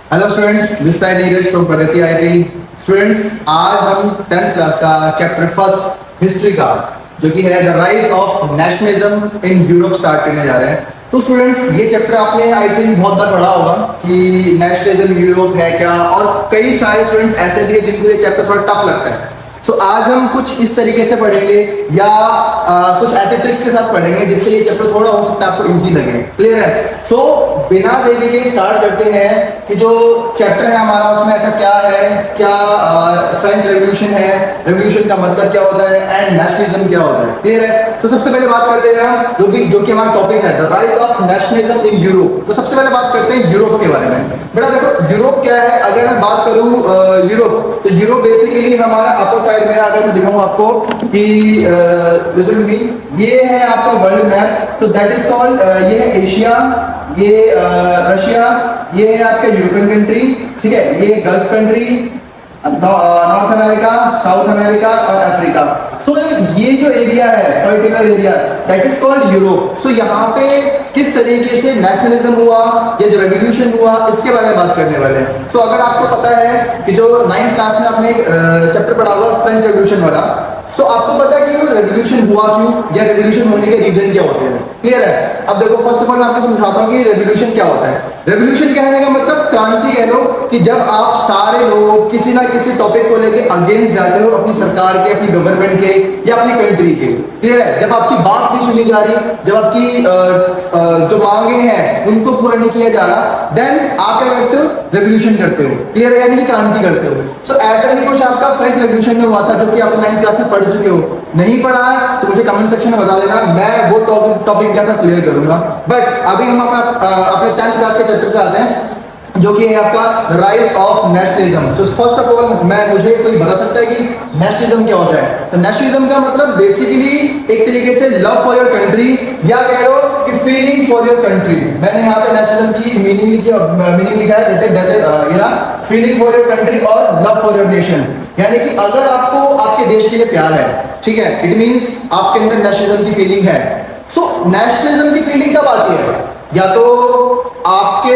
Hello students, this side Neeraj from Pragati IP. Students, आज हम 10th class का chapter first history का जो कि है the rise of nationalism in Europe start करने जा रहे हैं। तो स्टूडेंट्स, ये चैप्टर आपने आई थिंक बहुत बार पढ़ा होगा कि नेशनलिज्म यूरोप है क्या, और कई सारे स्टूडेंट्स ऐसे भी हैं जिनको ये चैप्टर थोड़ा टफ लगता है। सो आज हम कुछ इस तरीके से पढ़ेंगे या कुछ ऐसे ट्रिक्स के साथ पढ़ेंगे जिससे ये चैप्टर थोड़ा हो सकता है आपको इजी लगे। क्लियर है? सो बिना देरी के स्टार्ट करते हैं कि जो चैप्टर है हमारा उसमें ऐसा क्या है, क्या फ्रेंच रेवोल्यूशन है, रेवोल्यूशन का मतलब क्या होता है एंड नेशनलिज्म क्या होता है। क्लियर है? तो सबसे पहले बात करते हैं हम जो कि हमारा टॉपिक है the rise of nationalism in Europe. तो सबसे पहले बात करते हैं यूरोप के बारे में। बेटा देखो, यूरोप क्या है? अगर मैं बात करूं यूरोप, तो यूरोप बेसिकली हमारा अपर साइड में, अगर मैं दिखाऊं आपको कि ये है आपका वर्ल्ड मैप, तो दैट इज कॉल्ड, ये है एशिया, ये रशिया, ये है आपका यूरोपियन कंट्री, ठीक है, ये Gulf country, North America, South America और अफ्रीका। सो ये जो एरिया है, particular area, that is called Europe. So यहाँ पे किस तरीके से नेशनलिज्म हुआ या जो रेवोल्यूशन हुआ, इसके बारे में बात करने वाले हैं। सो अगर आपको पता है कि जो 9th क्लास में आपने चैप्टर पढ़ा हुआ फ्रेंच रेवोल्यूशन वाला, सो आपको पता है कि वो रेवोल्यूशन हुआ क्यों या रेवोल्यूशन होने के रीजन क्या होते हैं। क्लियर है? अब देखो, फर्स्ट ऑफ ऑल मैं आपको समझाता हूँ कि रेवोल्यूशन क्या होता है। रेवोल्यूशन कहने का मतलब क्रांति कह लो, कि जब आप सारे लोग किसी ना किसी टॉपिक को लेके अगेंस्ट जाते हो अपनी सरकार के, अपनी गवर्नमेंट के या अपनी कंट्री के। क्लियर है? जब आपकी बात नहीं सुनी जा रही, जब आपकी जो मांगे हैं उनको पूरा नहीं किया जा रहा, देन आप क्या करते हो? रेवोल्यूशन करते हो। क्लियर है? यानी कि क्रांति करते हो। सो ऐसा ही कुछ आपका फ्रेंच रेवोल्यूशन में हुआ था, जो कि आप 9th क्लास में पढ़ चुके हो। नहीं पढ़ा है तो मुझे कमेंट सेक्शन में बता देना, मैं वो टॉपिक क्या था क्लियर करूंगा। बट अभी हम अपने 10th क्लास के चैप्टर पे आते हैं, जो कि है आपका राइज ऑफ नेशनलिज्म। तो फर्स्ट ऑफ ऑल मुझे कोई बता सकता है कि नेशनलिज्म क्या होता है? तो नेशनलिज्म का मतलब बेसिकली एक तरीके से लव फॉर योर कंट्री, या कह लो कि फीलिंग फॉर योर कंट्री। मैंने यहाँ पे नेशनलिज्म की मीनिंग लिखा है, फीलिंग फॉर योर कंट्री और लव फॉर योर नेशन। यानी कि अगर आपको आपके देश के लिए प्यार है, ठीक है, इट मींस आपके अंदर नेशनलिज्म की फीलिंग है। सो नेशनलिज्म की फीलिंग कब आती है? या तो आपके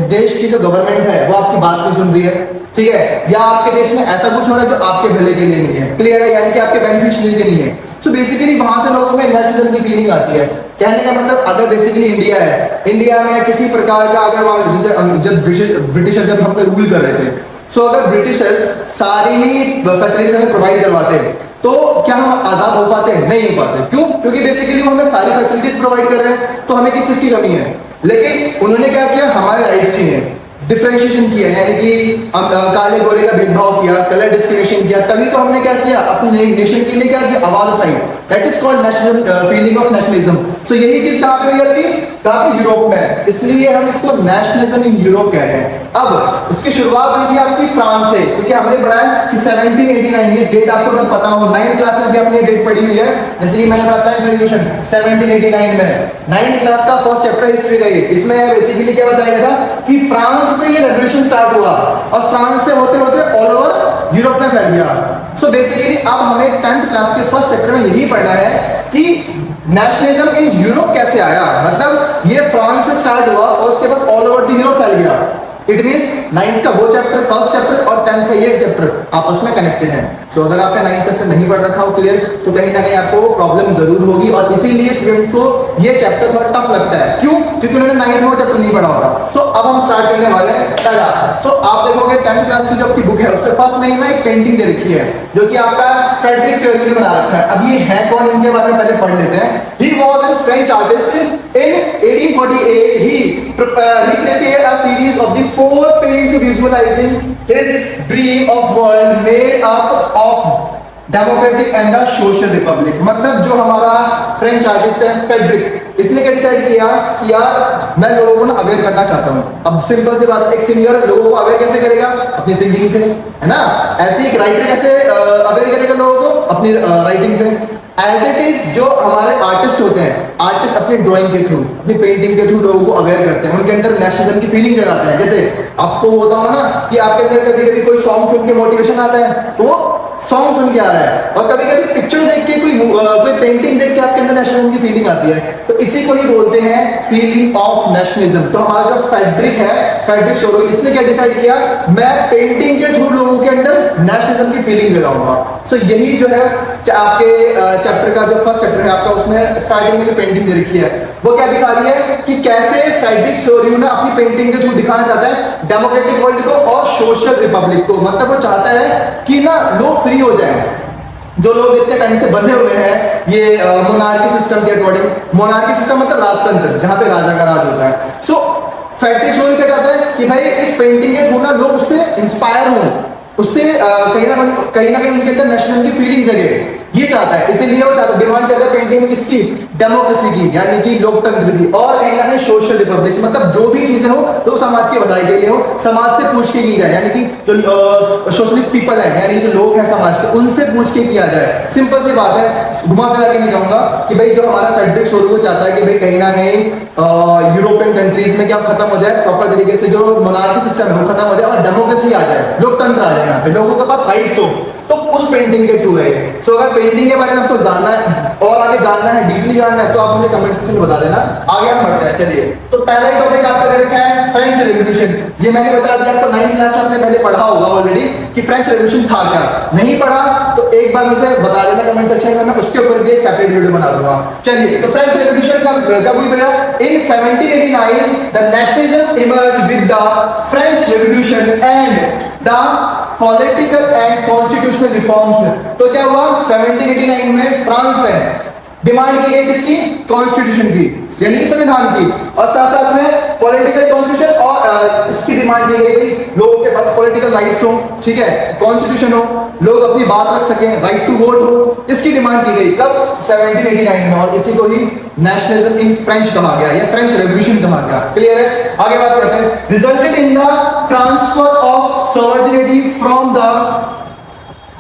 देश की जो गवर्नमेंट है वो आपकी बात नहीं सुन रही है, ठीक है, या आपके देश में ऐसा कुछ हो रहा है जो आपके भले के लिए नहीं है। क्लियर है? यानी कि आपके बेनिफिशियल के लिए है। सो बेसिकली वहां से लोगों में नेशनलिज्म की फीलिंग आती है। कहने का मतलब, अगर बेसिकली इंडिया है, इंडिया में किसी प्रकार का अगर जैसे जब ब्रिटिशर जब हम पे रूल कर रहे थे, सो अगर ब्रिटिशर्स सारी ही फैसिलिटीज हमें प्रोवाइड करवाते तो क्या हम आजाद हो पाते? नहीं हो पाते। क्यों? क्योंकि बेसिकली वो हमें सारी फैसिलिटीज प्रोवाइड कर रहे हैं, तो हमें किस चीज की कमी है? लेकिन उन्होंने क्या किया? हमारे राइट्स छीने, डिफरेंशिएशन किया, यानी कि काले गोरे का भेदभाव किया, कलर डिस्क्रिमिनेशन किया। तभी तो हमने क्या किया? अपने नेशन के लिए क्या किया? आवाज उठाई। That is called national feeling of nationalism. So यही चीज कहां पे हुई अपनी? कहां पे? यूरोप में। इसलिए हम इसको नेशनलिज्म इन यूरोप कह रहे हैं। अब इसकी शुरुआत हुई थी आपकी फ्रांस से, क्योंकि हमने पढ़ा है कि 1789, ये डेट आपको अगर पता हो, 9th क्लास में भी अपनी डेट पढ़ी हुई है। जैसे कि मैंने फ्रेंच रेवोल्यूशन 1789 में 9th क्लास का फर्स्ट चैप्टर हिस्ट्री का, इसमें बेसिकली क्या बताया गया था कि फ्रांस से ये रेवोल्यूशन स्टार्ट हुआ और फ्रांस से होते होते ऑल ओवर यूरोप में फैल गया। सो बेसिकली अब हमें 10th क्लास के फर्स्ट चैप्टर में यही पढ़ना है कि नेशनलिज्म इन यूरोप कैसे आया। मतलब ये फ्रांस से स्टार्ट हुआ और उसके बाद ऑल ओवर द यूरोप फैल गया। इट मींस 9th का वो चैप्टर, फर्स्ट चैप्टर, और 10th का ये चैप्टर आपस में कनेक्टेड है। सो अगर आपने 9th चैप्टर नहीं पढ़ रखा हो क्लियर, तो कहीं ना कहीं आपको प्रॉब्लम जरूर होगी, और इसीलिए स्टूडेंट्स को ये चैप्टर थोड़ा टफ लगता है। क्यों? क्योंकि उन्होंने 9th में वो चैप्टर नहीं पढ़ा होता। सो अब हम स्टार्ट करने वाले हैं पहला। सो आप देखोगे 10th क्लास की जो आपकी बुक है उस पर फर्स्ट में एक पेंटिंग दे रखी है, जो कि आपका फ्रेडरिक स्टेव्यू ने बना रखा है। अब ये है कौन, इनके बारे में पहले पढ़ लेते हैं। He was an French artist in 1848। he prepared a series of the 4 paint visualizing his dream of world made up of democratic and the social Republic. मतलब जो हमारा फ्रेंच आर्टिस्ट है फेडरिक, इसने क्या डिसाइड किया कि यार मैं लोगों को ना अवेयर करना चाहता हूँ। अब सिंपल सी बात, एक सिंगर लोगों को अवेयर कैसे करेगा? अपनी सिंगिंग से, है ना? ऐसे एक राइटर कैसे अवेयर करेगा लोगों को? अपनी राइटिंग से। एज इट इज जो हमारे आर्टिस्ट होते हैं, आर्टिस्ट अपनी ड्राइंग के थ्रू, अपनी पेंटिंग के थ्रू लोगों को अवेयर करते हैं, उनके अंदर नेशनलिज्म की फीलिंग जगाते हैं। जैसे आपको होता होगा ना कि आपके अंदर कभी कभी कोई सॉन्ग सुन के मोटिवेशन आता है, तो सॉन्ग सुन के आ रहा है, और कभी कभी पिक्चर देख के कोई पेंटिंग देख के आपके अंदर नेशनलिज्म की फीलिंग आती है, तो इसी को ही बोलते हैं फीलिंग ऑफ नेशनलिज्म। तो हमारा जो फ्रेडरिक है, फ्रेडरिक सोरोज, इसने क्या डिसाइड किया, मैं पेंटिंग के थ्रू लोगों के अंदर नेशनलिज्म की फीलिंग जगाऊंगा। सो यही जो है आपके चैप्टर का जो फर्स्ट चैप्टर है आपका, उसमें स्टार्टिंग में जो पेंटिंग दे रखी है वो क्या दिखा रही है कि कैसे फ्रेडरिक सोरोज ने अपनी पेंटिंग के थ्रू दिखाना चाहता है डेमोक्रेटिक वर्ल्ड को और सोशल रिपब्लिक को। मतलब वो चाहता है कि ना लोग फ्री हो जाएं, जो लोग इतने टाइम से बंधे हुए हैं ये मोनार्की सिस्टम के अकॉर्डिंग। मोनार्की सिस्टम मतलब राजतंत्र, जहां पे राजा का राज होता है। सो फ्रेडरिक सोरोज क्या चाहता है कि भाई इस पेंटिंग के थ्रू ना लोग उससे इंस्पायर हों, उससे कहीं ना कहीं उनके अंदर नेशनल की फीलिंग जगे, ये चाहता है। इसीलिए वो चाहता डिमांड कर रहा है पेंटिंग में किसकी, डेमोक्रेसी की, यानी कि लोकतंत्र की, और कहीं ना कहीं सोशल रिपब्लिक, मतलब जो भी चीजें हो तो समाज की भलाई के लिए हो, समाज से पूछ के की जाए, यानी कि जो सोशलिस्ट पीपल है, यानी जो लोग हैं समाज के, उनसे पूछ के किया जाए। सिंपल सी बात है, घुमा फिरा के नहीं कहूंगा कि भाई जो हमारा फ्रेडरिक सोरोज वो चाहता है कि भाई कहीं ना कहीं यूरोपियन कंट्रीज में क्या खत्म हो जाए, प्रॉपर तरीके से जो मोनार्की सिस्टम है वो खत्म हो जाए और डेमोक्रेसी आ जाए, लोकतंत्र आ जाए, यहाँ पे लोगों के पास राइट्स हो, तो उस पेंटिंग के थ्रू है। सो अगर पेंटिंग के बारे में आपको जानना है और आगे जानना है, डीपली जानना है, तो आप मुझे कमेंट सेक्शन में बता देना। आगे हम बढ़ते हैं, चलिए। तो पहला ही टॉपिक आपका दे रखा है फ्रेंच रेवोल्यूशन। ये मैंने बता दिया आपको 9th क्लास में आपने पहले पढ़ा होगा ऑलरेडी कि फ्रेंच रेवोल्यूशन था क्या। नहीं पढ़ा तो एक बार मुझे बता देना कमेंट सेक्शन में, मैं उसके ऊपर भी एक सेपरेट वीडियो बना दूंगा। चलिए, तो फ्रेंच रेवोल्यूशन कब हुई बेटा? इन 1789 the nationalism emerge with the French revolution and the political and constitutional reforms. तो क्या हुआ 1789 में फ्रांस में डिमांड की गई किसकी? कॉन्स्टिट्यूशन की, यानी कि संविधान की, और साथ साथ में पॉलिटिकल कॉन्स्टिट्यूशन और इसकी डिमांड की गई लोगों के पास पॉलिटिकल राइट्स हो, ठीक है, कॉन्स्टिट्यूशन हो, लोग अपनी बात रख सकें, राइट टू वोट हो, इसकी डिमांड की गई कब? 1789 में, और इसी को ही नेशनलिज्म इन फ्रेंच कहा गया या फ्रेंच रेवोल्यूशन कहा गया। क्लियर है? आगे बात करते हैं। Resulted in the transfer of sovereignty from the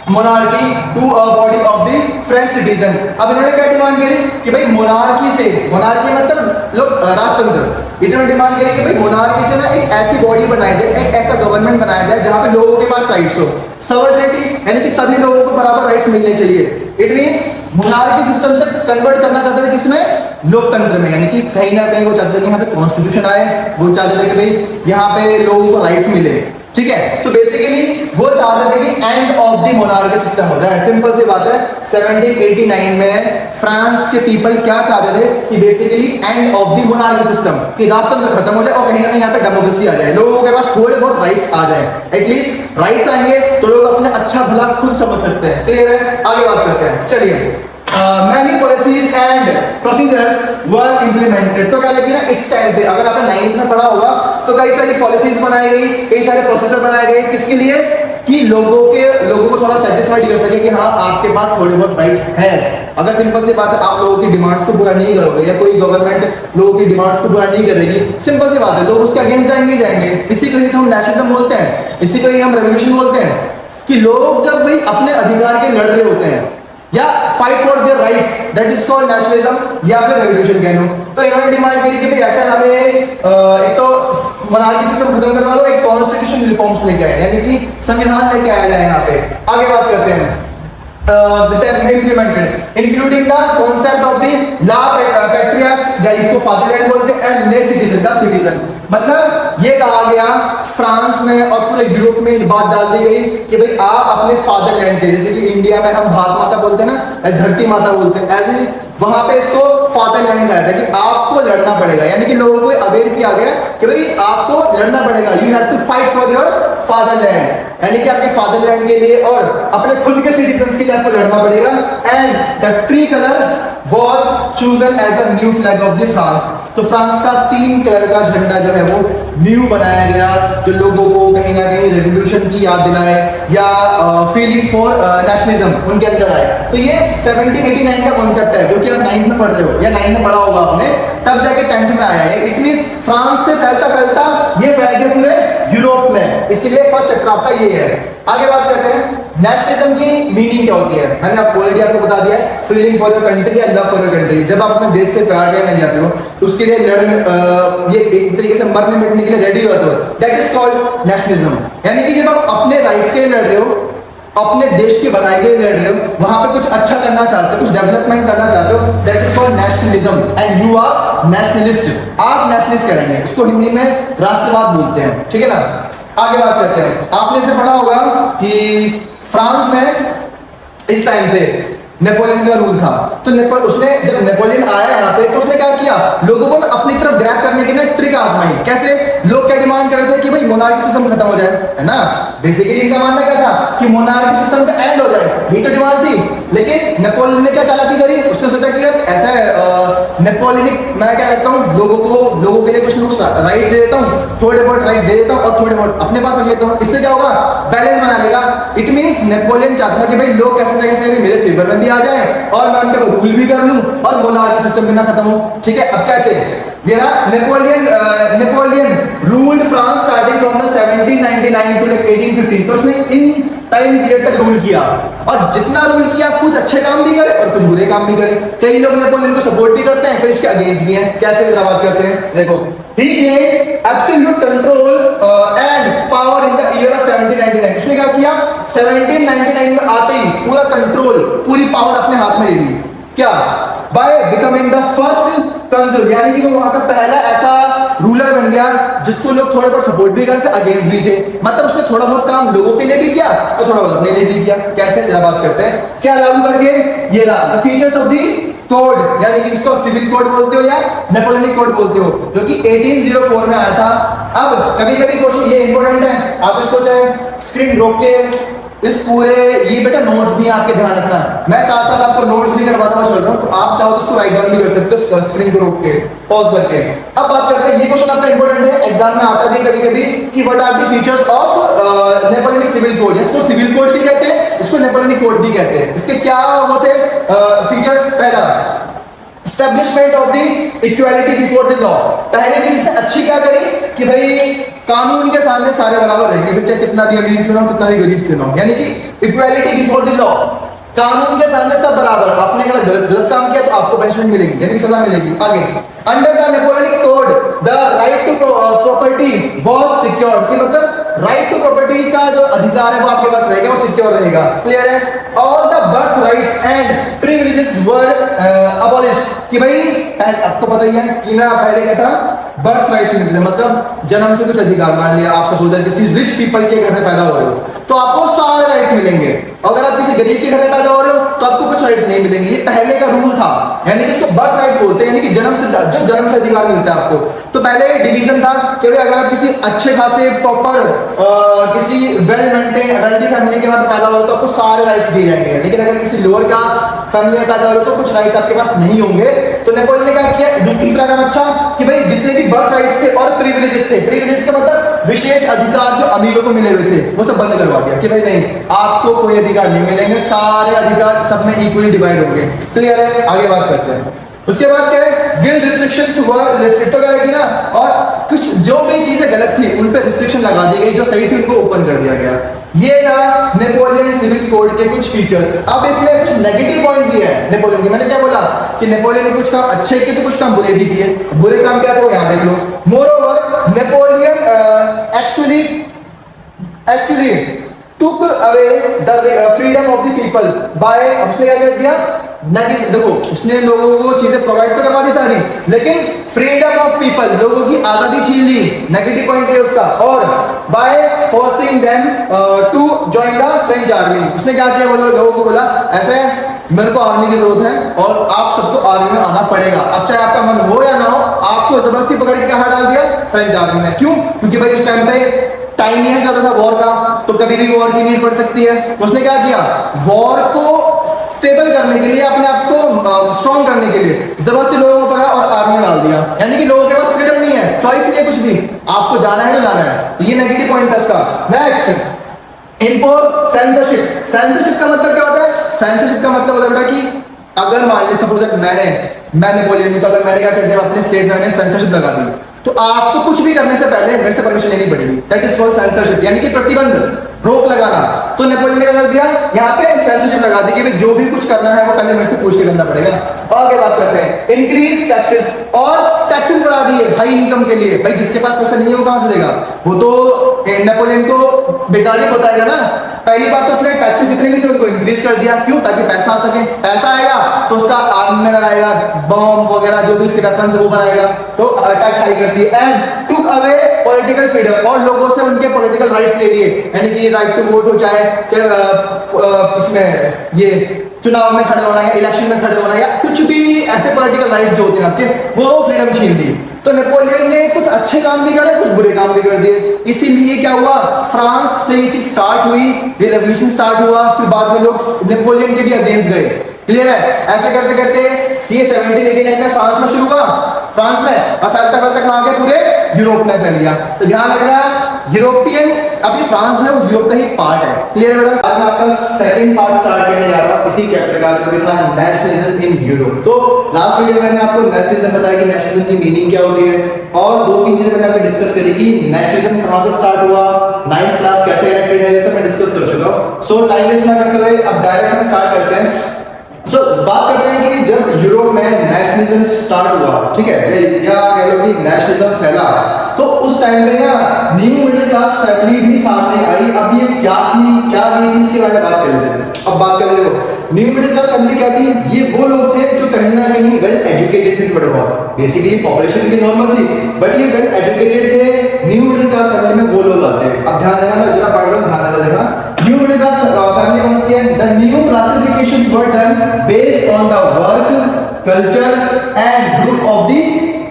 monarchy to a body of the French citizen. अब इन्होंने क्या डिमांड करी कि भाई मोनार्की से, मोनार्की मतलब लोग राजतंत्र, इन्होंने डिमांड करी कि भाई मोनार्की से ना एक ऐसी बॉडी बनाई जाए, एक ऐसा गवर्नमेंट बनाया जाए जहां पे लोगों के पास राइट्स हो, सॉवरेनिटी, यानी कि सभी लोगों को बराबर राइट्स मिलने चाहिए। इट मींस मोनार्की सिस्टम से कन्वर्ट करना चाहते थे किसमें? लोकतंत्र में, यानी कि कहीं ना कहीं वो चाहते थे कि यहाँ पे कॉन्स्टिट्यूशन आए, वो चाहते थे कि भाई यहाँ पे लोगों को राइट्स मिले, ठीक है। सो बेसिकली वो चाहते थे कि end of the monarchy system हो जाए। सिंपल सी बात है, 1789 में फ्रांस के पीपल क्या चाहते थे कि basically end of the monarchy system, कि राजतंत्र खत्म हो जाए और कहीं ना कहीं यहाँ पे डेमोक्रेसी आ जाए, लोगों के पास थोड़े बहुत राइट्स आ जाए, एटलीस्ट राइट्स आएंगे तो लोग अपने अच्छा भला खुद समझ सकते हैं। क्लियर है? आगे बात करते हैं, चलिए। many policies and procedures were implemented। तो क्या लगी ना इस टाइम पे, अगर आपने 9th में पढ़ा होगा तो कई सारी पॉलिसीज बनाई गई, कई सारे प्रोसीजर बनाए गए, किसके लिए? कि लोगों को थोड़ा सेटिस्फाइड कर सके कि हाँ आपके पास थोड़े बहुत राइट्स हैं। अगर सिंपल सी बात है, आप लोगों की डिमांड्स को पूरा नहीं करोगे या कोई गवर्नमेंट लोगों की डिमांड्स को पूरा नहीं करेगी, सिंपल सी बात है, लोग उसके अगेंस्ट जाएंगे। इसी को ही तो हम नेशनलिज्म बोलते हैं, इसी को ही हम रेवोल्यूशन बोलते हैं, कि लोग जब भाई अपने अधिकार के लड़ रहे होते हैं या fight for their rights, that is called nationalism या फिर रेवोल्यूशन कह लो। तो इन्होंने डिमांड करी कि भाई ऐसा हमें एक तो मोनार्की सिस्टम खत्म करवा दो, एक कॉन्स्टिट्यूशन रिफॉर्म्स लेके आए, यानी कि संविधान लेके आया जाए यहाँ पे। आगे बात करते हैं। implemented including the concept of the la patrias, इसको फादरलैंड बोलते हैं, एंड ले सिटीजन, द सिटीजन। मतलब ये कहा गया फ्रांस में और पूरे यूरोप में बात डाल दी गई कि भाई आप अपने फादरलैंड के, जैसे कि इंडिया में हम भारत माता बोलते हैं ना, धरती माता बोलते हैं, ऐसे वहां पे इसको फादरलैंड कहा था कि आपको लड़ना पड़ेगा, यानी कि लोगों को अवेयर किया गया कि भाई आपको लड़ना पड़ेगा, you have to fight for your fatherland, यानी कि आपके फादरलैंड के लिए और अपने खुद के सिटीजन्स के लिए आपको लड़ना पड़ेगा। And the three colour was chosen as the new flag of the France. तो फ्रांस का 3 कलर का झंडा जो है वो न्यू बनाया गया, जो लोगों को कहीं ना कहीं रेवोल्यूशन की याद दिलाए या फीलिंग फॉर नेशनलिज्म उनके अंदर आए। तो ये 1789 का कॉन्सेप्ट है, जो कि आप 9th में पढ़ रहे हो या 9th में पढ़ा होगा आपने, तब जाके 10th में आया है। इट मींस फ्रांस से फैलता ये फैल गया पूरे यूरोप में, इसलिए फर्स्ट चैप्टर आपका ये है। आगे बात करते हैं नेशनलिज्म की मीनिंग क्या होती है। मैंने ऑलरेडी आपको बता दिया है, फीलिंग फॉर योर कंट्री या लव फॉर योर कंट्री। जब आप अपने देश से प्यार करने जाते हो उसके लिए ये एक तरीके से मरने मिटने के लिए रेडी होते हो, दैट इज कॉल्ड नेशनलिज्म। यानी कि जब आप अपने राइट्स के लिए लड़ रहे हो, अपने देश की भलाई के लिए लड़ रहे हो, वहां पे कुछ अच्छा करना चाहते हो, कुछ डेवलपमेंट करना चाहते हो, that is called nationalism and you are nationalist. आप नेशनलिस्ट करेंगे, इसको हिंदी में राष्ट्रवाद बोलते हैं, ठीक है ना। आगे बात करते हैं। आपने इसमें पढ़ा होगा कि फ्रांस में इस टाइम पे नेपोलियन का रूल था, तो उसने जब नेपोलियन आया यहाँ पे तो उसने क्या किया, लोगों को अपनी तरफ ग्रैब करने की ना एक ट्रिक आजमाई। कैसे? लोग क्या डिमांड कर रहे थे कि भाई मोनार्की सिस्टम खत्म हो जाए, है ना। बेसिकली इनका मानना क्या था कि मोनार्की सिस्टम का एंड हो जाए, यही तो डिमांड थी। लेकिन नेपोलियन ने क्या चालाकी करी, उसने सोचा कि यार ऐसा है नेपोलियनिक, मैं क्या करता हूँ, लोगों के लिए कुछ राइट्स दे देता हूँ, थोड़े बहुत राइट दे देता हूँ और थोड़े बहुत अपने पास रख लेता हूँ। इससे क्या होगा, बैलेंस बना लेगा। इट मींस नेपोलियन चाहता था कि भाई लोग कैसे ना कैसे मेरे फेवर में भी आ जाए और मैं उनके रूल भी कर लूं और मोनार्की सिस्टम भी ना खत्म हो, ठीक है। अब कैसे? ये ना Napoleon ruled France starting from the 1799 to 1815। तो उसने इन टाइम पीरियड तक रूल किया, और जितना रूल किया कुछ अच्छे काम भी करे और कुछ बुरे काम भी करे। कई लोग नेपोलियन को सपोर्ट भी करते हैं, कई उसके अगेंस्ट भी हैं। कैसे बात करते हैं, देखो। He gained absolute control and power in the year of 1799। उसने क्या किया, 1799 में आते ही पूरा कंट्रोल, पूरी पावर अपने हाथ में ले ली। क्या? बाय बिकमिंग द फर्स्ट कंसुल, यानी कि वो वहां का पहला ऐसा रूलर बन गया जिसको लोग थोड़ा बहुत सपोर्ट भी करते, अगेंस्ट भी थे। मतलब उसने थोड़ा बहुत काम लोगों के लिए भी किया और थोड़ा बहुत अपने लिए भी किया। कैसे? जरा बात करते हैं। क्या लागू करके? ये रहा the features of the code, यानी कि इसको सिविल कोड बोलते हो या नेपोलियनिक कोड बोलते हो, जो कि 1804 में आया था। अब कभी कभी क्वेश्चन ये इंपॉर्टेंट है, आप इसको चाहे स्क्रीन रोक के इस पूरे, ये बेटा नोट्स भी आपके ध्यान रखना, मैं साथ साथ आपको नोट्स भी करवाता हुआ चल रहा हूँ, तो आप चाहो तो इसको राइट डाउन भी कर सकते हो स्क्रीन को रोक के, पॉज करके। अब बात करते हैं, ये क्वेश्चन आपका इंपॉर्टेंट है, एग्जाम में आता है कभी कभी कि what are the features of Napoleonic civil code. इसको सिविल कोड भी कहते हैं, इसको नेपोलियनिक कोड भी कहते हैं। इसके क्या वो थे फीचर्स? पहला, establishment of the equality before the law. पहले भी इसने अच्छी क्या करी कि भाई कानून के सामने सारे बराबर रहेंगे, फिर चाहे कितना भी अमीर क्यों ना हो, कितना भी गरीब क्यों ना हो, यानी कि इक्वालिटी बिफोर द लॉ, कानून के सामने सब बराबर। आपने अगर गलत काम किया तो आपको पनिशमेंट मिलेगी, यानी कि सजा मिलेगी। आगे, under the Napoleonic code the right to property was secured, कि मतलब राइट टू प्रॉपर्टी का जो अधिकार है वो आपके पास रहेगा, वो सिक्योर रहेगा। क्लियर है? All the birth rights and privileges were abolished, कि भाई आपको पता ही है कि ना पहले क्या था, बर्थ राइट्स मिलते थे, मतलब जन्म से कुछ अधिकार। मान लिया आप सपोज किसी रिच पीपल के घर में पैदा हो रहे हो तो आपको सारे राइट्स मिलेंगे, अगर आप किसी गरीब के घर में पैदा हो रहे हो तो आपको कुछ राइट्स नहीं मिलेंगे। ये पहले का रूल था, यानी कि इसको बर्थ राइट्स बोलते हैं, यानी कि जन्म से अधिकार मिलता है आपको। तो पहले डिवीजन था कि भाई अगर आप किसी अच्छे खासे प्रॉपर किसी वेल मेंटेन वेल्दी फैमिली के बाद पैदा हो तो आपको सारे राइट्स दिए जाएंगे, लेकिन अगर किसी लोअर कास्ट फैमिली में पैदा हो तो कुछ राइट्स आपके पास नहीं होंगे। तो नेपोलियन ने क्या किया, तीसरा काम अच्छा कि भाई जितने भी बर्थ राइट्स थे और प्रिविलेजेस थे, प्रिविलेज का मतलब विशेष अधिकार जो अमीरों को मिले हुए थे वो सब बंद करवा दिया कि भाई नहीं, आपको कोई अधिकार नहीं मिलेंगे, सारे अधिकार सब में इक्वली डिवाइड होंगे। क्लियर है? आगे बात करते हैं। उसके बाद क्या है, गिल्ड रिस्ट्रिक्शंस वर लिफ्टेड, तो क्या है कि ना, और कुछ जो भी चीजें गलत थी उन पे रिस्ट्रिक्शन लगा दी गई, जो सही थी उनको ओपन कर दिया गया। ये था नेपोलियन सिविल कोड के कुछ फीचर्स। अब इसमें कुछ नेगेटिव पॉइंट भी है नेपोलियन के। मैंने क्या बोला कि नेपोलियन ने कुछ काम अच्छे किए तो कुछ काम बुरे भी किए। बुरे काम क्या थे वो यहाँ देख लो। Moreover Napoleon actually took away the freedom of the people by, उसने क्या कर दिया ना, कि देखो उसने लोगों को चीजें प्रोवाइड तो करवा दी सारी, लेकिन फ्रीडम ऑफ पीपल, लोगों की आजादी छीन ली, नेगेटिव पॉइंट है उसका। और by forcing them to join the French army, उसने क्या किया, बोलो लोगों को बोला ऐसे मेरे को आर्मी की जरूरत है और आप सबको आर्मी में आना पड़ेगा। अब चाहे आपका मन हो या ना हो, आपको जबरदस्ती पकड़ के कहाँ डाल दिया, फ्रेंच आर्मी में। क्यों? क्योंकि भाई उस टाइम पे टाइम यह चल रहा था वॉर का, तो कभी भी वॉर की नीड पड़ सकती है। उसने क्या किया, वॉर को स्टेबल करने के लिए, अपने आप को स्ट्रॉन्ग करने के लिए जबरदस्ती लोगों को पकड़ा और आर्मी में डाल दिया। यानी कि लोगों के पास फ्रीडम नहीं है, चॉइस नहीं है कुछ भी, आपको जाना है तो जाना है। तो ये नेगेटिव पॉइंट था इसका। Next, impose censorship. सेंसरशिप का मतलब क्या होता है? सेंसरशिप का मतलब होता है कि अगर मान लीजिए सपोज मैं नेपोलियन हूं, तो अगर मैंने क्या कर दिया, अपने स्टेट में मैंने सेंसरशिप लगा दी, तो आपको कुछ भी करने से पहले मेरे से परमिशन लेनी पड़ेगी। दैट इज कॉल्ड सेंसरशिप, यानी कि प्रतिबंध, रोक लगाना। तो नेपोलियन ने क्या कर दिया, यहाँ पे सेंसरशिप लगा दी कि भाई जो भी कुछ करना है वो पहले मेरे से पूछ के करना पड़ेगा। आगे बात करते हैं, इंक्रीज टैक्सेस, और टैक्सेस बढ़ा दिए हाई इनकम के लिए। भाई जिसके पास पैसा नहीं है वो कहां से देगा, वो तो नेपोलियन को बेकार ही बताएगा ना। पहली बात तो उसने टैक्सेस जितने भी थे उनको इंक्रीज कर दिया, क्यों? ताकि पैसा आ सके। पैसा आएगा तो उसका आर्मी में लगाएगा, बम वगैरह जो भी उसके वेपन्स वो बनाएगा, तो टैक्स हाई कर दी। And took away political freedom, और लोगों से उनके पॉलिटिकल राइट्स ले लिए, यानी कि राइट टू वोट हो, चाहे इसमें ये चुनाव में खड़े होना या इलेक्शन में खड़े होना या कुछ भी ऐसे पॉलिटिकल राइट्स जो होते हैं आपके, वो फ्रीडम छीन ली। तो नेपोलियन ने कुछ अच्छे काम भी करे, कुछ बुरे काम भी कर दिए। इसीलिए क्या हुआ, फ्रांस से ये चीज स्टार्ट हुई, ये रेवोल्यूशन स्टार्ट हुआ, फिर बाद में लोग नेपोलियन के भी अगेंस्ट गए। क्लियर है? ऐसे करते करते ये 1789 में फ्रांस में शुरू हुआ, फ्रांस में, और फैलता फैलता कहाँ के पूरे यूरोप में फैल गया। तो ध्यान रखना, यूरोपियन, अभी फ्रांस जो है वो यूरोप का ही पार्ट है। क्लियर है बेटा? आज मैं आपका सेकंड पार्ट स्टार्ट करने जा रहा हूँ इसी चैप्टर का, जो कि था नेशनलिज्म इन यूरोप। तो लास्ट वीडियो में मैंने आपको नेशनलिज्म बताया कि नेशनलिज्म की मीनिंग क्या होती है, और दो तीन चीजें मैंने आपको डिस्कस करी कि नेशनलिज्म कहाँ से स्टार्ट हुआ, 9th क्लास कैसे कनेक्टेड है, ये सब मैं डिस्कस कर चुका हूँ। सो टाइम वेस्ट ना करते हुए अब डायरेक्ट हम स्टार्ट करते हैं। सो बात करते हैं कि जब यूरोप में नेशनलिज्म स्टार्ट हुआ, ठीक है, या कह लो कि नेशनलिज्म फैला, तो उस टाइम पे ना न्यू मिडिल क्लास फैमिली भी सामने आई। अब ये क्या थी क्या नहीं थी इसके बारे में बात कर लेते हैं। अब बात कर लेते हो न्यू मिडिल क्लास फैमिली क्या थी, ये वो लोग थे जो कहीं ना कहीं वेल एजुकेटेड थे, थोड़े बहुत, बेसिकली पॉपुलेशन की नॉर्मल थी, बट ये वेल एजुकेटेड थे। न्यू मिडिल क्लास फैमिली में वो लोग आते हैं। अब ध्यान देना, मैं जरा पढ़ रहा हूं, ध्यान से देखना। न्यू मिडिल क्लास फैमिली कौन सी है? The new classifications were done based on the work, culture and group of the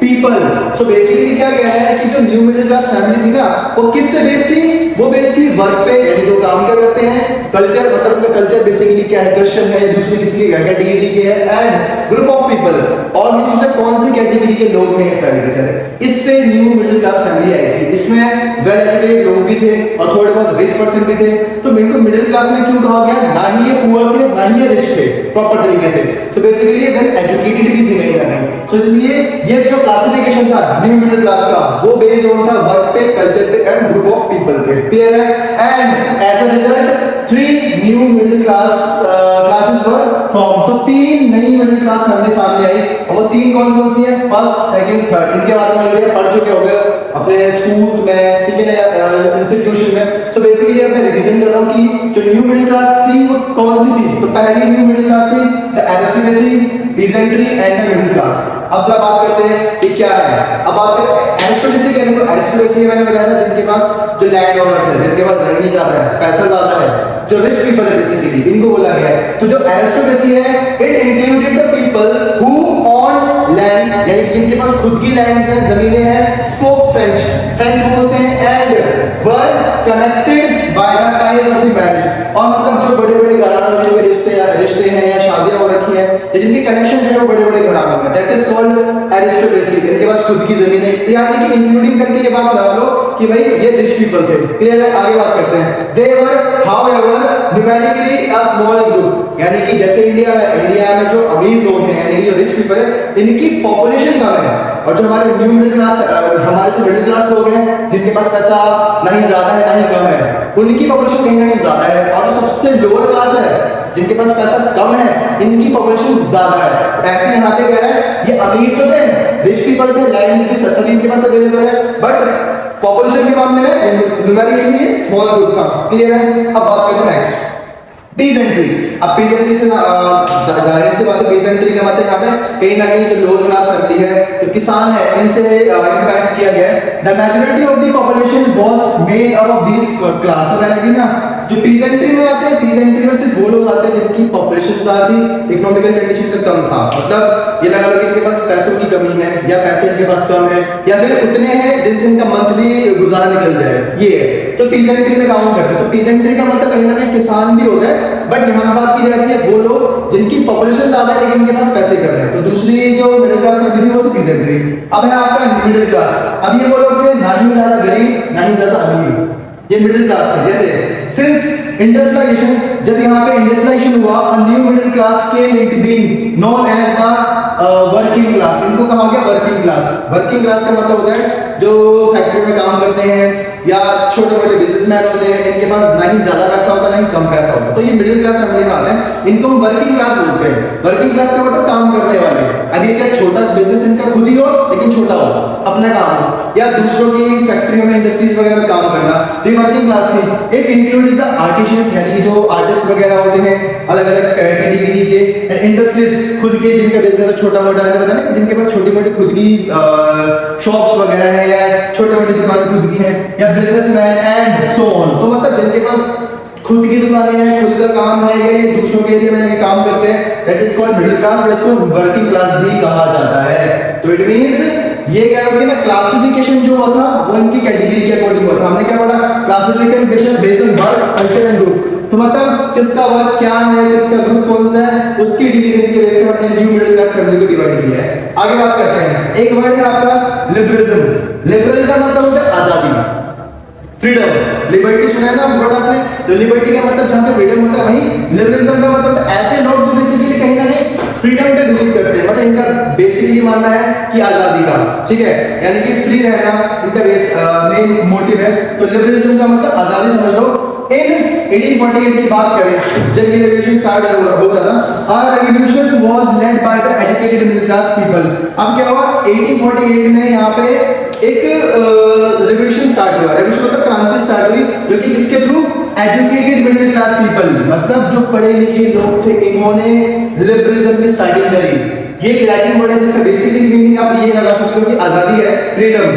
people. So basically क्या कह रहा है कि जो न्यू मिडिल क्लास फैमिली थी ना, वो किस पे बेस्ड थी? वो बेस्ड थी वर्क पे, यानी जो काम क्या करते हैं, कल्चर, मतलब उनका कल्चर बेसिकली क्या है, क्रिश्चियन है या दूसरी किसी कैटेगरी के है, एंड ग्रुप ऑफ पीपल, और निश्चित से कौन सी कैटेगरी के लोग हैं ये सारे के सारे। इस पे new middle class family I थी। इसमें वेल एजुकेटेड लोग भी थे और थोड़े बहुत रिच पर्सन भी थे। तो इनको मिडिल क्लास में क्यों कहा गया? ना ही ये पुअर थे ना ही ये रिच थे प्रॉपर तरीके से। तो बेसिकली ये वेल एजुकेटेड भी थे कहीं ना कहीं। सो इसलिए ये जो क्लासिफिकेशन था न्यू मिडिल क्लास का, वो बेस्ड ऑन था वर्क पे, कल्चर पे एंड ग्रुप ऑफ पीपल पे। क्लियर है? And as a result 3 new middle classes were form. तो 3 नई मिडिल क्लास फैमिली सामने आई, और वो 3 कौन कौन सी है? First, second, third. इनके बारे में ऑलरेडी पढ़ चुके होंगे अपने स्कूल्स में, ठीक है ना, इंस्टीट्यूशन में। सो बेसिकली मैं रिवीजन कर रहा हूं कि जो न्यू मिडिल क्लास थी वो कौन सी थी। तो पहली न्यू मिडिल क्लास थी the aristocracy, peasantry and the middle class. अब जरा बात करते हैं कि क्या है। अब बात करते हैं एरिस्टोक्रेसी कहने को। एरिस्टोक्रेसी मैंने बताया था जिनके पास जो लैंड ओनर्स है, जिनके पास जमीन ज्यादा है, पैसा ज्यादा है, जो रिच पीपल है बेसिकली, इनको बोला गया है। तो जो एरिस्टोक्रेसी है, it included the people who on lands, यानी जिनके पास खुद की लैंड्स हैं, जमीनें हैं, स्पोक फ्रेंच बोलते हैं, and were connected by the ties of the marriage. और मतलब जो बड़े बड़े घरानों के रिश्ते हैं या शादियां हो रखी हैं, जिनके कनेक्शन जो है वो बड़े बड़े घरानों में, दैट इज कॉल्ड एरिस्टोक्रेसी। इनके पास खुद की जमीन है, यानी कि इंक्लूडिंग करके ये बात लगा लो कि भाई ये रिच पीपल थे। क्लियर है? आगे बात करते हैं। They were however numerically a small group, यानी कि जैसे इंडिया में जो अमीर लोग हैं, यानी कि जो रिच पीपल है, इनकी पॉपुलेशन कम है, और जो हमारे न्यू मिडिल क्लास, हमारे जो मिडिल क्लास लोग हैं, जिनके पास पैसा ना ही ज्यादा है ना ही कम है, उनकी पॉपुलेशन कहीं ना कहीं ज्यादा है। और जो सबसे लोअर क्लास है, जिनके पास पैसा कम है, इनकी पॉपुलेशन ज्यादा है। ऐसे यहाँ पे कह रहा है ये अमीर तो थे, रिच पीपल थे, लैंड्स भी सस्ती इनके पास अवेलेबल है, बट पॉपुलेशन के मामले में न्यूमेरिकली स्मॉल ग्रुप था। क्लियर है? अब बात करते हैं नेक्स्ट, पीजेंट्री। अब पीजेंट्री से जाहिर सी बात है, पीजेंट्री क्या बात है, यहाँ पे कहीं ना कहीं जो लोअर क्लास फैमिली है, जो किसान है, इनसे इंटरैक्ट किया गया है। The majority of the population was made up of this class. तो कहना कि ना जो पीजेंट्री में आते हैं, पीजेंट्री में सिर्फ वो लोग आते हैं जिनकी पॉपुलेशन ज्यादा थी, इकोनॉमिकल कंडीशन का कम था। मतलब ये लगा लो कि इनके पास पैसों की कमी है, या पैसे इनके पास कम है, या फिर उतने हैं जिनसे इनका मंथली गुजारा निकल जाए, ये है। तो पीजेंट्री में काउंट करते हैं। तो पीजेंट्री का मतलब कहीं ना कहीं किसान भी होता है, बट यहाँ बात की जाती है वो लोग जिनकी पॉपुलेशन ज्यादा है लेकिन इनके पास पैसे कम है। तो दूसरी जो मिडिल क्लास फैमिली थी वो तो पीजेंट्री। अब है आपका मिडिल क्लास। अब ये वो लोग थे ना ही ज्यादा गरीब ना ही ज्यादा अमीर, ये मिडिल क्लास थे। जैसे सिंस इंडस्ट्रियलाइजेशन, जब यहाँ पे इंडस्ट्रियलाइजेशन हुआ, a new middle class came into being known as the working class. इनको कहा गया वर्किंग क्लास। वर्किंग क्लास का मतलब होता है जो फैक्ट्री में काम करते हैं या छोटे मोटे बिजनेसमैन होते हैं, इनके पास ना ही ज्यादा पैसा होता ना ही कम पैसा होता, तो ये मिडिल क्लास फैमिली में आते हैं। इनको हम वर्किंग क्लास बोलते हैं। वर्किंग क्लास का मतलब काम करने वाले। अब ये चाहे छोटा बिजनेस इनका खुद ही हो लेकिन छोटा हो, अपना काम हो, या दूसरों की फैक्ट्रियों में, इंडस्ट्रीज वगैरह में काम करना, तो वर्किंग क्लास थी। इट इंक्लूड्स द आर्टिशियंस, यानी कि जो आर्टिस्ट वगैरह होते हैं अलग अलग कैटेगरी के, इंडस्ट्रीज खुद के जिनका बिजनेस छोटा मोटा है, पता नहीं जिनके पास छोटी मोटी खुद की शॉप्स वगैरह है या छोटी मोटी दुकानें खुद की हैं, या बिजनेसमैन एंड सो ऑन। तो मतलब जिनके पास खुद की दुकानें हैं, खुद का काम है, या ये दूसरों के एरिया में जाके काम करते हैं, that is called middle class, या इसको वर्किंग क्लास भी कहा जाता है। तो इट मींस ये कह रहे हो कि ना क्लासिफिकेशन जो हुआ था वो इनकी कैटेगरी के अकॉर्डिंग हुआ था। हमने क्या पढ़ा, classification based on work, culture and group. तो मतलब किसका वर्क क्या है, किसका ग्रुप कौन सा है, उसकी डिवीजन के बेस पे हमने न्यू मिडिल क्लास फैमिली को डिवाइड किया है। आगे बात करते हैं, एक वर्ड है आपका लिबरलिज्म। लिबरल का मतलब होता है आजादी, फ्रीडम। लिबर्टी सुना है ना वर्ड आपने, तो लिबर्टी का मतलब जहां पे फ्रीडम होता है, वहीं लिबरलिज्म का मतलब ऐसे लोग जो बेसिकली कहीं ना कहीं फ्रीडम पे बिलीव करते हैं, मतलब इनका बेसिकली ये मानना है कि आजादी का, ठीक है, यानी कि फ्री रहना इनका मेन मोटिव है। तो लिबरलिज्म का मतलब आजादी समझ लो। इन 1848 की बात करें, जब ये रेवोल्यूशन स्टार्ट हो रहा था, our revolution was led by the educated middle class people. अब क्या हुआ, 1848 में यहाँ पे एक रेवोल्यूशन स्टार्ट हुआ। रेवोल्यूशन मतलब क्रांति स्टार्ट हुई, जो कि किसके through, educated middle class people, मतलब जो पढ़े लिखे लोग थे, इन्होंने लिबरलिज्म की स्टार्टिंग करी। ये एक लैटिन वर्ड है जिसका बेसिकली मीनिंग आप ये लगा सकते हो कि आजादी है, freedom.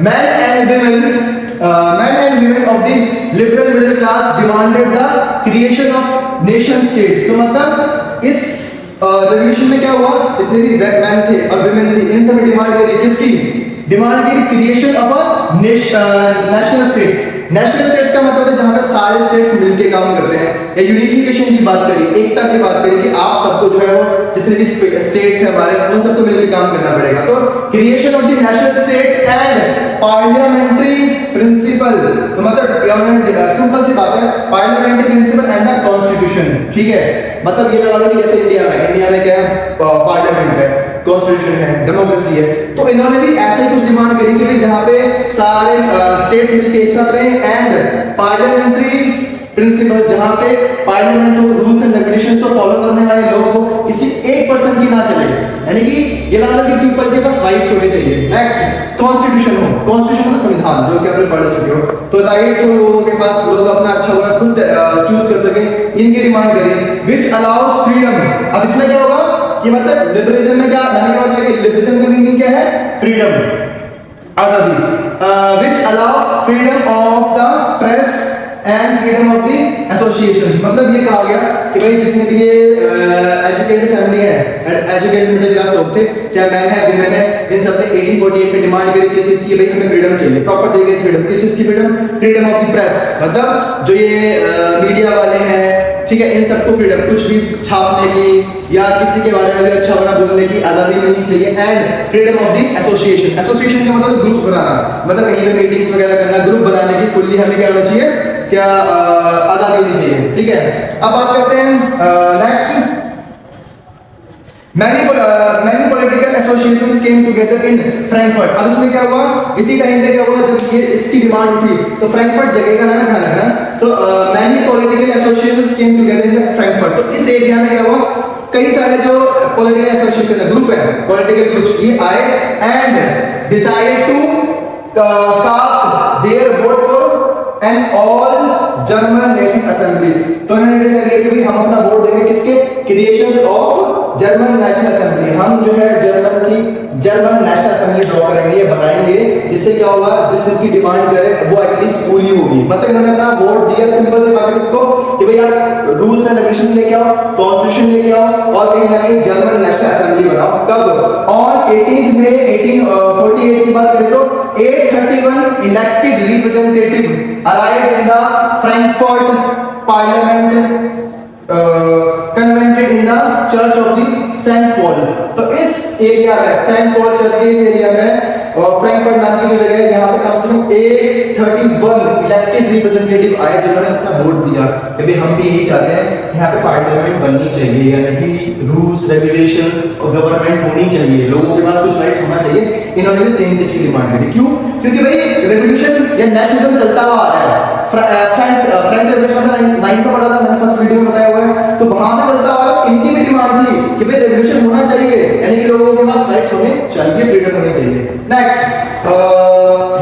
Man and women of the liberal middle class demanded the creation of nation states. तो मतलब इस रेवोल्यूशन में क्या हुआ, जितने भी मैन थे और वुमेन थी, इन सब ने डिमांड करी, किसकी डिमांड की, creation of a national states. National states का मतलब है जहां पे सारे स्टेट्स मिलके काम करते हैं, या यूनिफिकेशन की बात करी, एकता की बात करी कि आप सबको जो है वो जितने भी स्टेट्स हैं हमारे, उन सबको मिलके काम करना पड़ेगा। तो creation of the national states and parliamentary principle, तो मतलब सिंपल सी बात है, parliamentary principle and the constitution, ठीक है। मतलब ये लगा लो कि जैसे इंडिया में क्या है, पार्लियामेंट है, कॉन्स्टिट्यूशन है, डेमोक्रेसी है, तो इन्होंने भी ऐसे ही कुछ डिमांड करी कि भाई जहां पे सारे स्टेट्स मिलके एक साथ रहे, एंड पार्लियामेंट्री प्रिंसिपल, जहां पे पार्लियामेंट को रूल्स एंड रेगुलेशंस को फॉलो करने वाले लोग को किसी एक पर्सन की ना चले, यानी कि ये लगा लो कि पीपल के पास राइट्स होने चाहिए। नेक्स्ट, कॉन्स्टिट्यूशन हो, कॉन्स्टिट्यूशन मतलब संविधान, जो कि आपने पढ़ चुके हो, तो राइट्स हो लोगों के पास, लोग अपना अच्छा हुआ खुद चूज कर सके, इनकी डिमांड करी, विच अलाउज फ्रीडम। अब इसमें क्या होगा कि मतलब लिबरलिज्म में क्या, मैंने क्या बताया कि लिबरलिज्म का मीनिंग क्या है, फ्रीडम, आजादी, which allow freedom of the press and freedom of the association. मतलब ये कहा गया कि भाई जितने भी ये एजुकेटेड फैमिली है, एजुकेटेड मिडिल क्लास लोग थे, चाहे मैन है विमेन है, इन सब ने 1848 में डिमांड करी किस चीज की, भाई हमें फ्रीडम चाहिए, प्रॉपर तरीके से फ्रीडम। किस चीज की freedom, freedom of the press, मतलब जो ये मीडिया वाले हैं, ठीक है, इन सबको फ्रीडम, कुछ भी छापने की या किसी के बारे में भी अच्छा बुरा बोलने की आजादी मिलनी चाहिए, and freedom of the association. Association का मतलब ग्रुप बनाना, मतलब कहीं पे मीटिंग्स वगैरह करना, ग्रुप बनाने की फुल्ली हमें क्या होना चाहिए, क्या आजादी होनी चाहिए, ठीक है। अब बात करते हैं next, many political associations came together in Frankfurt। अब इसमें क्या हुआ, इसी टाइम पे क्या हुआ, जब ये इसकी डिमांड उठी, तो फ्रैंकफर्ट जगह का नाम है, ध्यान रखना। तो many political associations came together in Frankfurt। तो इस एरिया में क्या हुआ, कई सारे जो पॉलिटिकल एसोसिएशन है, ग्रुप है, पॉलिटिकल ग्रुप्स, ये आए and decided to cast their vote for an all German national assembly. तो इन्होंने डिसाइड किया कि भाई हम अपना वोट देंगे किसके, creation of German national assembly. हम जो है जर्मन नेशनल असेंबली ड्रॉ करेंगे, ये बनाएंगे, इससे क्या होगा, जिस चीज की डिमांड करे वो एटलीस्ट पूरी होगी। मतलब इन्होंने अपना वोट दिया, सिंपल सी बात है किसको, कि भाई आप रूल्स एंड रेगुलेशंस लेके आओ, कॉन्स्टिट्यूशन लेके आओ, और कहीं ना कहीं जर्मन नेशनल असेंबली बनाओ। कब, ऑन 18 मई 1848 की बात करें तो 831 elected representative arrived in the Frankfurt parliament convened in the church of the saint Paul. तो इस एरिया में, सेंट पॉल चर्च के इस एरिया में, फ्रैंकफर्ट नाम की जो जगह है, यहाँ पे कम से कम 831 इलेक्टेड रिप्रेजेंटेटिव आए, जिन्होंने अपना वोट दिया कि भाई हम भी यही चाहते हैं कि यहाँ पे पार्लियामेंट बननी चाहिए, यानी कि रूल्स रेगुलेशंस और गवर्नमेंट होनी चाहिए, लोगों के पास कुछ राइट्स होना चाहिए। इन्होंने भी सेम चीज की डिमांड करी। क्यों, क्योंकि भाई रेवोल्यूशन या नेशनलिज्म चलता हुआ आ रहा है। फ्रेंच रेवोल्यूशन में 9 का पढ़ा था मैंने, फर्स्ट वीडियो में बताया हुआ है, तो वहां से चलता हुआ इनकी भी डिमांड थी कि भाई रेवोल्यूशन होना चाहिए, यानी कि लोगों के पास राइट्स होने चाहिए, फ्रीडम होनी चाहिए। Next,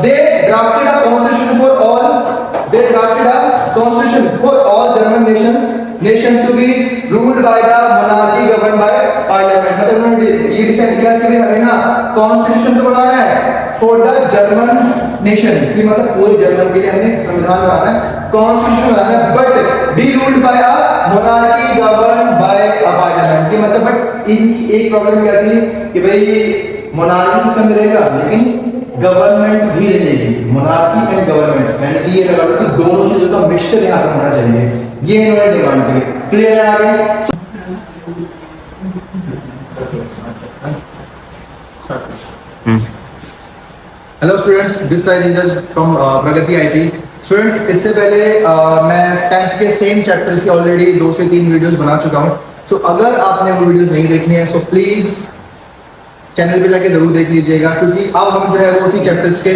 they drafted a constitution for all. They they drafted a constitution for all German nation to be ruled by the monarchy governed by parliament. मतलब उन्होंने ये डिसाइड किया कि भाई हमें ना कॉन्स्टिट्यूशन तो बनाना है फॉर द जर्मन नेशन, कि मतलब पूरे जर्मन के लिए हमें संविधान बनाना है, कॉन्स्टिट्यूशन बनाना है, but be ruled by a monarchy govern by a parliament. कि मतलब बट इनकी एक प्रॉब्लम क्या थी कि भाई मोनार्की सिस्टम में रहेगा लेकिन गवर्नमेंट भी रहेगी, मोनार्की एंड गवर्नमेंट, यानी कि ये लगा लो कि दोनों चीजों का मिक्सचर यहाँ पर होना चाहिए, ये इन्होंने डिमांड की। क्लियर है आगे? Hello students, this side Neeraj from Pragati IT. Students, इससे पहले मैं 10th के सेम चैप्टर्स की ऑलरेडी 2 से 3 वीडियोस बना चुका हूँ। सो अगर आपने वो वीडियोस नहीं देखनी है सो प्लीज़ चैनल पे जाके जरूर देख लीजिएगा, क्योंकि अब हम जो है वो उसी चैप्टर्स के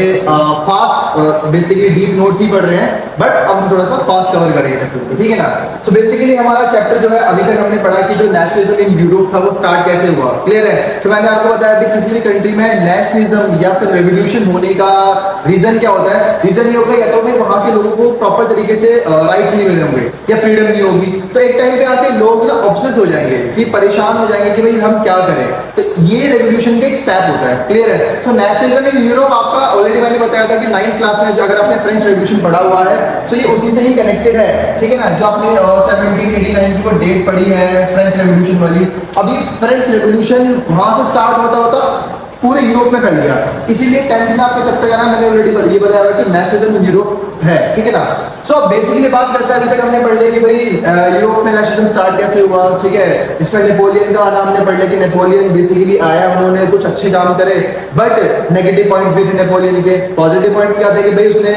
फास्ट बेसिकली डीप नोट्स ही पढ़ रहे हैं, बट अब हम थोड़ा सा फास्ट कवर करेंगे चैप्टर को, ठीक है ना। सो बेसिकली हमारा चैप्टर जो है अभी तक हमने पढ़ा कि जो नेशनलिज्म इन यूरोप था वो स्टार्ट कैसे हुआ। क्लियर है? तो मैंने आपको बताया कि किसी भी कंट्री में नेशनलिज्म या फिर रेवोल्यूशन होने का रीजन क्या होता है। रीजन ये होगा या तो फिर वहाँ के लोगों को प्रॉपर तरीके से राइट्स नहीं मिले होंगे या फ्रीडम नहीं होगी, तो एक टाइम पे आके लोग ना ऑब्सेस हो जाएंगे कि परेशान हो जाएंगे कि भाई हम क्या करें। तो ये रेवोल्यूशन का एक स्टेप होता है। क्लियर है? तो नेशनलिज्म इन यूरोप आपका ऑलरेडी मैंने बताया था कि 9th क्लास में अगर आपने फ्रेंच रेवोल्यूशन पढ़ा हुआ है तो ये उसी से ही कनेक्टेड है, ठीक है ना। जो आपने 1789 की वो डेट पढ़ी है फ्रेंच रेवोल्यूशन वाली, अभी फ्रेंच रेवोल्यूशन वहां से स्टार्ट होता होता पूरे यूरोप में फैल गया। इसीलिए 10th में आपके चैप्टर का नाम मैंने ऑलरेडी ये बताया कि नेशनलिज्म इन यूरोप है, ठीक है ना। सो अब बेसिकली बात करते हैं, अभी तक हमने पढ़ लिया कि भाई यूरोप में नेशनलिज्म स्टार्ट कैसे हुआ, ठीक है। इसमें नेपोलियन का नाम हमने पढ़ लिया कि नेपोलियन बेसिकली आया, उन्होंने कुछ अच्छे काम करे, बट नेगेटिव पॉइंट्स भी थे नेपोलियन के। पॉजिटिव पॉइंट्स क्या थे कि भाई उसने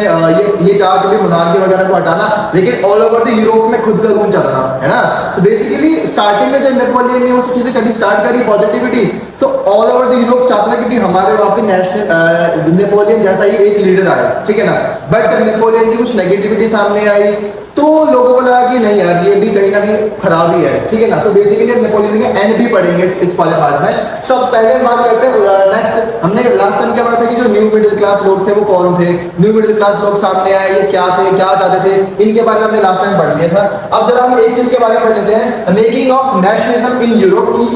ये चाहा कि भाई मोनार्की वगैरह को हटाना, लेकिन ऑल ओवर द यूरोप में खुद का रूल चाहता था, है ना। तो बेसिकली स्टार्टिंग में जब नेपोलियन ने वो सब चीजें करनी स्टार्ट करी पॉजिटिविटी, तो ऑल ओवर द यूरोप चाहता था कि हमारे वहाँ पे नेशनल नेपोलियन जैसा ही एक लीडर आया, ठीक है ना। बट जब नेपोलियन की कुछ नेगेटिविटी सामने आई तो लोगों को लगा कि नहीं यार ये भी कहीं ना कहीं खराब ही है, ठीक है ना। तो बेसिकली हम नेपोलियन के एंड भी पढ़ेंगे इस वाले पार्ट में। सो अब पहले बात करते हैं नेक्स्ट, हमने लास्ट टाइम क्या पढ़ा था कि जो न्यू मिडिल क्लास लोग थे वो कौन थे, न्यू मिडिल क्लास लोग सामने आए, ये क्या थे, क्या चाहते थे, इनके बारे में हमने लास्ट टाइम पढ़ लिया था। अब जरा हम एक चीज के बारे में पढ़ लेते हैं, making of nationalism in Europe की।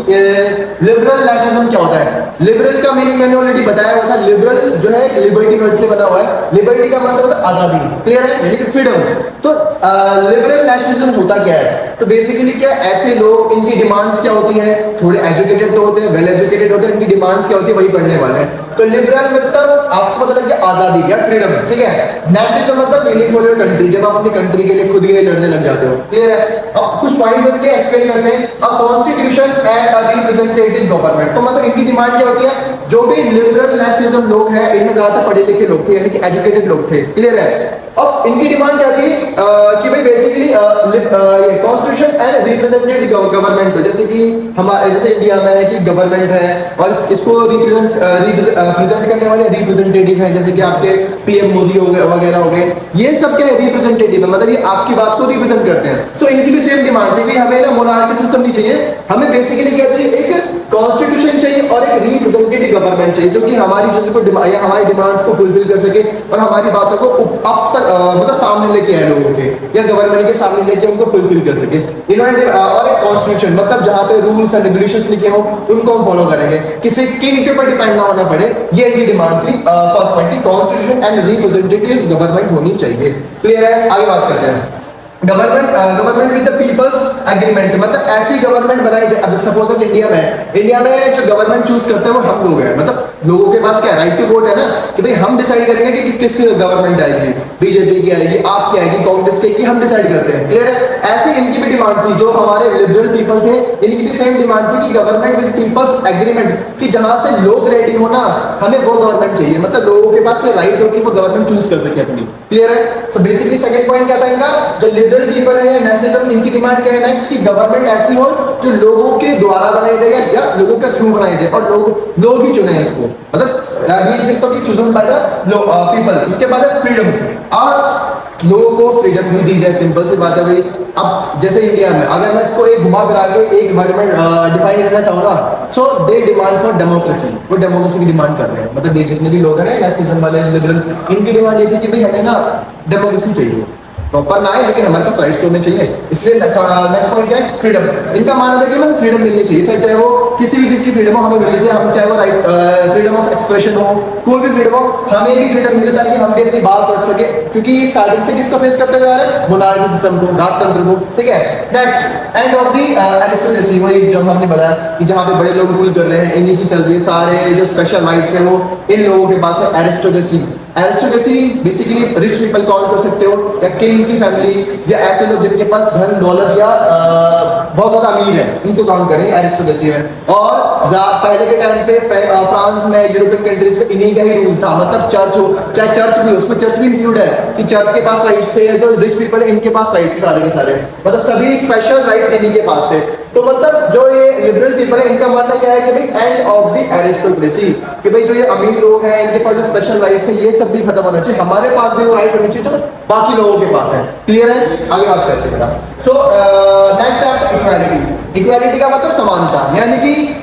लिबरल नेशनलिज्म क्या होता है? लिबरल का मीनिंग मैंने ऑलरेडी बताया हुआ था। लिबरल जो है लिबर्टी वर्ड से बना हुआ है। लिबर्टी का मतलब होता है आजादी, क्लियर है, यानी कि फ्रीडम। तो लिबरल नेशनलिज्म होता क्या है? तो बेसिकली क्या ऐसे लोग, इनकी डिमांड्स क्या होती है, थोड़े एजुकेटेड तो होते हैं, वेल एजुकेटेड होते हैं, इनकी डिमांड्स क्या होती है वही पढ़ने वाले हैं। तो लिबरल मतलब आपको पता लग गया आजादी या फ्रीडम, ठीक है। नेशनलिज्म मतलब फीलिंग फॉर योर कंट्री, जब आप अपनी कंट्री के लिए खुद ही लड़ने लग जाते हो, क्लियर है। अब कुछ पॉइंट्स इसके एक्सप्लेन करते हैं। A constitution and a representative government, तो मतलब इनकी डिमांड क्या होती है, जो भी लिबरल नेशनलिज्म लोग हैं इनमें ज्यादातर पढ़े लिखे लोग थे, यानी कि एजुकेटेड लोग थे, क्लियर है। अब इनकी डिमांड क्या थी कि भाई बेसिकली ये कॉन्स्टिट्यूशन एंड रिप्रेजेंटेटिव गवर्नमेंट, जैसे कि हमारे जैसे इंडिया में है कि गवर्नमेंट है और इसको रिप्रेजेंट करने वाले रिप्रेजेंटेटिव हैं, जैसे कि आपके पीएम मोदी हो गए वगैरह हो गए, ये सब क्या है रिप्रेजेंटेटिव है, मतलब ये आपकी बात को रिप्रेजेंट करते हैं। सो इनकी भी सेम डिमांड थी कि हमें ना मोनार्की सिस्टम नहीं चाहिए, हमें बेसिकली क्या चाहिए, एक कॉन्स्टिट्यूशन चाहिए और एक रिप्रेजेंटेटिव गवर्नमेंट चाहिए जो कि हमारी चीजों को या हमारी डिमांड्स को फुलफिल कर सके और हमारी बातों को अब तक मतलब सामने लेके आए लोगों के या गवर्नमेंट के सामने लेके उनको फुलफिल कर सके। इन्होंने और एक कॉन्स्टिट्यूशन मतलब जहां पे रूल्स एंड रेगुलेशंस लिखे हो उनको हम फॉलो करेंगे, किसी किंग के ऊपर डिपेंड ना होना पड़े, ये इनकी डिमांड थी। फर्स्ट पॉइंट की कॉन्स्टिट्यूशन एंड रिप्रेजेंटेटिव गवर्नमेंट होनी चाहिए, क्लियर है। आगे बात करते हैं government with the people's agreement, मतलब ऐसी गवर्नमेंट बनाई जाए। अब सपोज दैट इंडिया में जो गवर्नमेंट चूज करते हैं वो हम लोग हैं, मतलब लोगों के पास क्या राइट टू वोट है ना, कि भाई हम डिसाइड करेंगे कि किस गवर्नमेंट आएगी, बीजेपी की आएगी, आपकी आएगी, कांग्रेस की हम डिसाइड करते हैं, क्लियर है। ऐसे इनकी भी डिमांड थी, जो हमारे लिबरल पीपल थे इनकी भी सेम डिमांड थी कि गवर्नमेंट विद पीपल्स एग्रीमेंट, कि जहां से लोग रेडी हो ना हमें वो गवर्नमेंट चाहिए, मतलब लोगों के पास राइट हो कि वो गवर्नमेंट चूज कर सके अपनी, क्लियर है। तो बेसिकली सेकंड पॉइंट क्या था इनका, जो लिबरल पीपल है नेशनलिज्म, इनकी डिमांड क्या है नेक्स्ट की गवर्नमेंट ऐसी हो जो लोगों के द्वारा बनाई जाए या लोगों के थ्रू बनाई जाए और लोग ही चुने हैं इसको, मतलब चूजन बाय द पीपल। उसके बाद है फ्रीडम, और लोगों को फ्रीडम भी दी जाए, सिंपल सी बात है भाई। अब जैसे इंडिया में अगर मैं इसको एक घुमा फिरा के एक वर्ड में डिफाइन करना चाहूंगा, सो दे डिमांड फॉर डेमोक्रेसी, वो डेमोक्रेसी की डिमांड कर रहे हैं, मतलब जितने भी लोग हैं नेशनलिज्म वाले लिबरल, इनकी डिमांड ये थी कि भाई हमें ना डेमोक्रेसी चाहिए, प्रॉपर ना है लेकिन हमारे पास राइट्स तो होने चाहिए। इसलिए नेक्स्ट पॉइंट क्या है, फ्रीडम। इनका मानना था कि हमें फ्रीडम मिलनी चाहिए, फिर चाहे वो किसी भी चीज की फ्रीडम हो हमें मिलनी चाहिए, हम चाहे वो राइट फ्रीडम ऑफ एक्सप्रेशन हो, कोई भी फ्रीडम हो, हमें भी फ्रीडम मिले ताकि हम भी अपनी बात रख सके, क्योंकि स्टार्टिंग से किसको फेस करते हुए आ रहे हैं, मोनार्की सिस्टम को, राजतंत्र को, ठीक है। Next end of the aristocracy, वही जो हमने बताया कि जहां पे बड़े लोग रूल कर रहे हैं, इन्हीं की चल रही है, सारे जो स्पेशल राइट्स है वो इन लोगों के पास है। Aristocracy, aristocracy basically rich people count कर सकते हो, या किंग की फैमिली, या ऐसे लोग जिनके पास धन दौलत या बहुत ज्यादा अमीर है, इनको काउंट करेंगे एरिस्टोक्रेसी में। और पहले के टाइम पे फ्रांस में, यूरोपियन कंट्रीज में इन्हीं का ही रूल था, मतलब चर्च हो, चाहे चर्च भी हो, उसमें चर्च भी इंक्लूड है कि चर्च के पास राइट्स थे, जो रिच पीपल है इनके पास राइट्स सारे के सारे, मतलब सभी स्पेशल राइट्स इन्हीं के पास थे। तो मतलब जो ये लिबरल पीपल है इनका मानना क्या है कि भाई एंड ऑफ द एरिस्टोक्रेसी, कि भाई जो ये अमीर लोग हैं इनके पास जो स्पेशल राइट्स है ये सब भी खत्म होना चाहिए, हमारे पास भी वो राइट होने चाहिए जो बाकी लोगों के पास है। क्लियर है, आगे बात करते हैं बेटा। सो नेक्स्ट है इक्वालिटी। इक्वालिटी का मतलब समानता, यानी कि